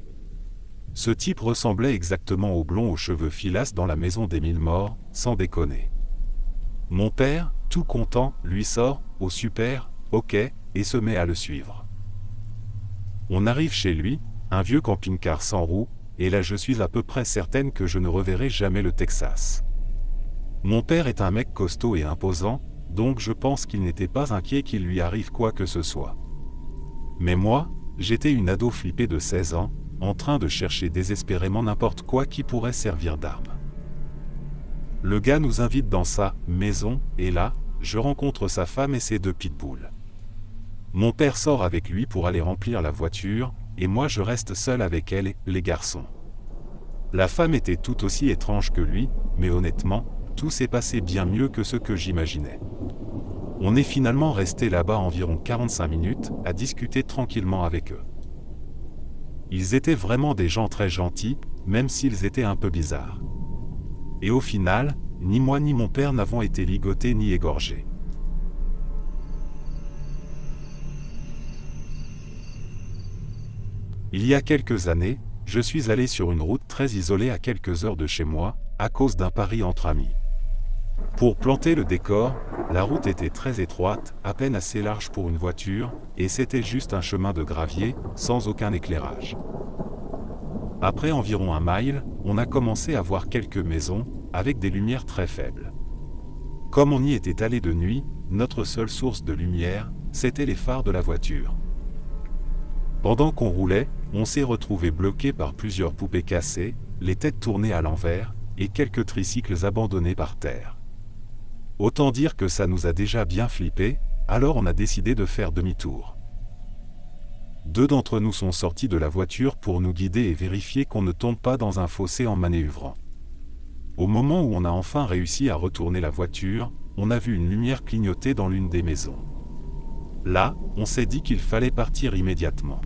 Ce type ressemblait exactement au blond aux cheveux filasses dans la maison des 1000 morts, sans déconner. Mon père, tout content, lui sort « Oh super, ok » et se met à le suivre. On arrive chez lui, un vieux camping-car sans roues, et là je suis à peu près certaine que je ne reverrai jamais le Texas. Mon père est un mec costaud et imposant, donc je pense qu'il n'était pas inquiet qu'il lui arrive quoi que ce soit. Mais moi, j'étais une ado flippée de 16 ans, en train de chercher désespérément n'importe quoi qui pourrait servir d'arme. Le gars nous invite dans sa maison, et là, je rencontre sa femme et ses deux pitbulls. Mon père sort avec lui pour aller remplir la voiture, et moi je reste seul avec elle et les garçons. La femme était tout aussi étrange que lui, mais honnêtement, tout s'est passé bien mieux que ce que j'imaginais. On est finalement resté là-bas environ 45 minutes, à discuter tranquillement avec eux. Ils étaient vraiment des gens très gentils, même s'ils étaient un peu bizarres. Et au final, ni moi ni mon père n'avons été ligotés ni égorgés. Il y a quelques années, je suis allé sur une route très isolée à quelques heures de chez moi, à cause d'un pari entre amis. Pour planter le décor, la route était très étroite, à peine assez large pour une voiture, et c'était juste un chemin de gravier, sans aucun éclairage. Après environ 1 mile, on a commencé à voir quelques maisons, avec des lumières très faibles. Comme on y était allé de nuit, notre seule source de lumière, c'était les phares de la voiture. Pendant qu'on roulait, on s'est retrouvé bloqué par plusieurs poupées cassées, les têtes tournées à l'envers, et quelques tricycles abandonnés par terre. Autant dire que ça nous a déjà bien flippé, alors on a décidé de faire demi-tour. 2 d'entre nous sont sortis de la voiture pour nous guider et vérifier qu'on ne tombe pas dans un fossé en manœuvrant. Au moment où on a enfin réussi à retourner la voiture, on a vu une lumière clignoter dans l'une des maisons. Là, on s'est dit qu'il fallait partir immédiatement.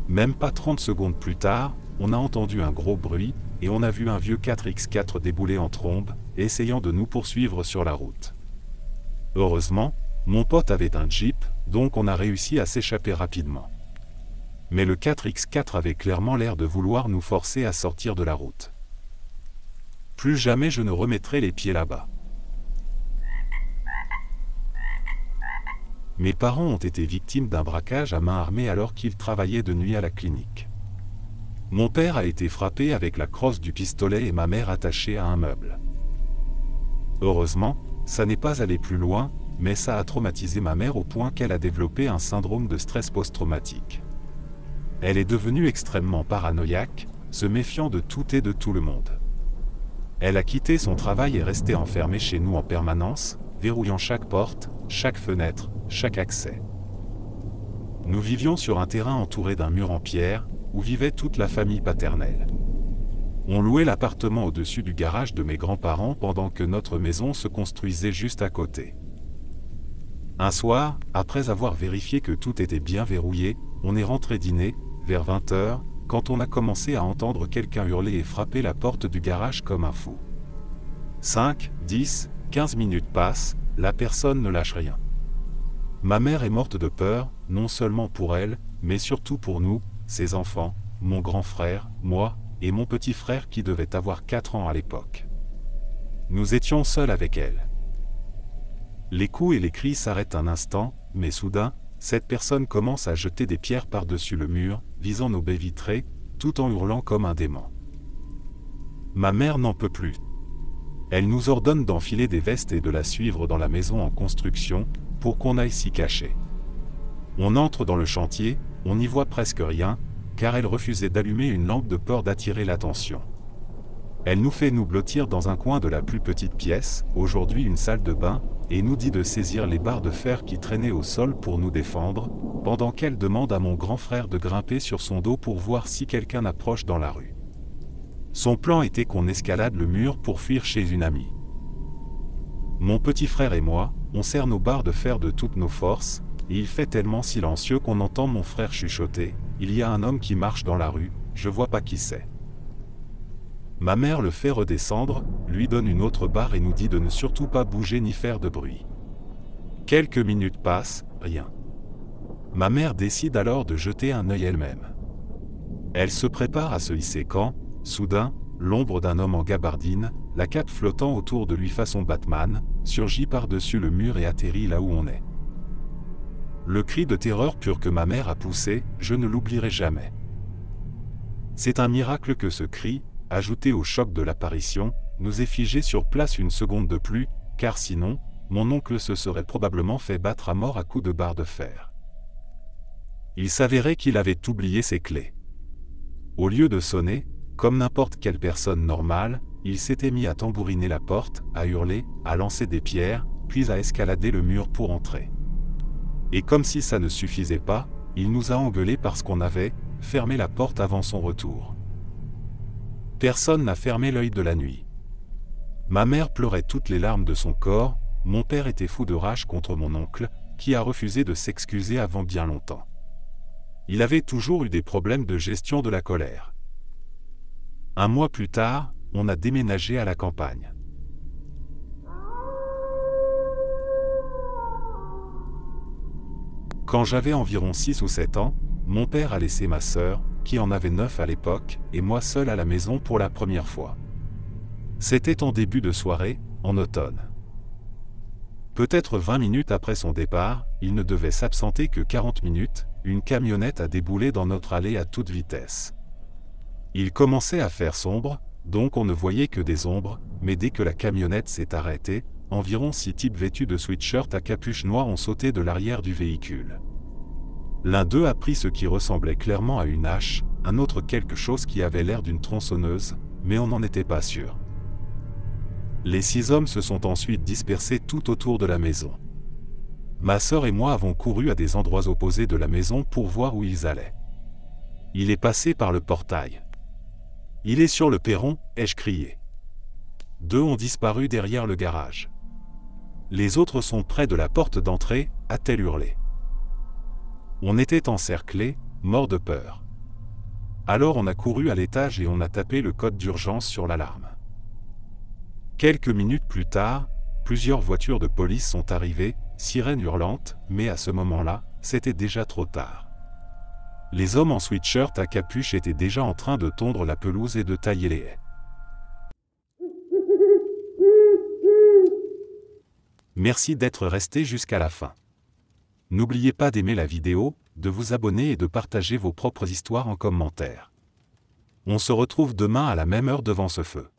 Même pas 30 secondes plus tard, on a entendu un gros bruit, et on a vu un vieux 4x4 débouler en trombe, essayant de nous poursuivre sur la route. Heureusement, mon pote avait un Jeep, donc on a réussi à s'échapper rapidement. Mais le 4x4 avait clairement l'air de vouloir nous forcer à sortir de la route. Plus jamais je ne remettrai les pieds là-bas. Mes parents ont été victimes d'un braquage à main armée alors qu'ils travaillaient de nuit à la clinique. Mon père a été frappé avec la crosse du pistolet et ma mère attachée à un meuble. Heureusement, ça n'est pas allé plus loin, mais ça a traumatisé ma mère au point qu'elle a développé un syndrome de stress post-traumatique. Elle est devenue extrêmement paranoïaque, se méfiant de tout et de tout le monde. Elle a quitté son travail et resté enfermée chez nous en permanence, verrouillant chaque porte, chaque fenêtre, chaque accès. Nous vivions sur un terrain entouré d'un mur en pierre, où vivait toute la famille paternelle. On louait l'appartement au-dessus du garage de mes grands-parents pendant que notre maison se construisait juste à côté. Un soir, après avoir vérifié que tout était bien verrouillé, on est rentré dîner, vers 20 h, quand on a commencé à entendre quelqu'un hurler et frapper la porte du garage comme un fou. 5, 10, 15 minutes passent, la personne ne lâche rien. Ma mère est morte de peur, non seulement pour elle, mais surtout pour nous, ses enfants, mon grand frère, moi, et mon petit frère qui devait avoir 4 ans à l'époque. Nous étions seuls avec elle. Les coups et les cris s'arrêtent un instant, mais soudain, cette personne commence à jeter des pierres par-dessus le mur, visant nos baies vitrées, tout en hurlant comme un démon. Ma mère n'en peut plus. Elle nous ordonne d'enfiler des vestes et de la suivre dans la maison en construction, pour qu'on aille s'y cacher. On entre dans le chantier, on n'y voit presque rien, car elle refusait d'allumer une lampe de peur d'attirer l'attention. Elle nous fait nous blottir dans un coin de la plus petite pièce, aujourd'hui une salle de bain, et nous dit de saisir les barres de fer qui traînaient au sol pour nous défendre, pendant qu'elle demande à mon grand frère de grimper sur son dos pour voir si quelqu'un approche dans la rue. Son plan était qu'on escalade le mur pour fuir chez une amie. Mon petit frère et moi, on serre nos barres de fer de toutes nos forces, et il fait tellement silencieux qu'on entend mon frère chuchoter « Il y a un homme qui marche dans la rue, je vois pas qui c'est ». Ma mère le fait redescendre, lui donne une autre barre et nous dit de ne surtout pas bouger ni faire de bruit. Quelques minutes passent, rien. Ma mère décide alors de jeter un œil elle-même. Elle se prépare à se hisser quand, soudain, l'ombre d'un homme en gabardine, la cape flottant autour de lui façon Batman, surgit par-dessus le mur et atterrit là où on est. Le cri de terreur pur que ma mère a poussé, je ne l'oublierai jamais. C'est un miracle que ce cri, ajouté au choc de l'apparition, nous ait figés sur place une seconde de plus, car sinon, mon oncle se serait probablement fait battre à mort à coups de barre de fer. Il s'avérait qu'il avait oublié ses clés. Au lieu de sonner, comme n'importe quelle personne normale, il s'était mis à tambouriner la porte, à hurler, à lancer des pierres, puis à escalader le mur pour entrer. Et comme si ça ne suffisait pas, il nous a engueulés parce qu'on avait fermé la porte avant son retour. Personne n'a fermé l'œil de la nuit. Ma mère pleurait toutes les larmes de son corps, mon père était fou de rage contre mon oncle, qui a refusé de s'excuser avant bien longtemps. Il avait toujours eu des problèmes de gestion de la colère. Un mois plus tard, on a déménagé à la campagne. Quand j'avais environ 6 ou 7 ans, mon père a laissé ma sœur, qui en avait 9 à l'époque, et moi seul à la maison pour la première fois. C'était en début de soirée, en automne. Peut-être 20 minutes après son départ, il ne devait s'absenter que 40 minutes, une camionnette a déboulé dans notre allée à toute vitesse. Il commençait à faire sombre, donc on ne voyait que des ombres, mais dès que la camionnette s'est arrêtée, environ 6 types vêtus de sweatshirt à capuche noire ont sauté de l'arrière du véhicule. L'un d'eux a pris ce qui ressemblait clairement à une hache, un autre quelque chose qui avait l'air d'une tronçonneuse, mais on n'en était pas sûr. Les 6 hommes se sont ensuite dispersés tout autour de la maison. Ma sœur et moi avons couru à des endroits opposés de la maison pour voir où ils allaient. Il est passé par le portail. Il est sur le perron, ai-je crié. 2 ont disparu derrière le garage. Les autres sont près de la porte d'entrée, a-t-elle hurlé. On était encerclés, morts de peur. Alors on a couru à l'étage et on a tapé le code d'urgence sur l'alarme. Quelques minutes plus tard, plusieurs voitures de police sont arrivées, sirènes hurlantes, mais à ce moment-là, c'était déjà trop tard. Les hommes en sweatshirt à capuche étaient déjà en train de tondre la pelouse et de tailler les haies. Merci d'être resté jusqu'à la fin. N'oubliez pas d'aimer la vidéo, de vous abonner et de partager vos propres histoires en commentaire. On se retrouve demain à la même heure devant ce feu.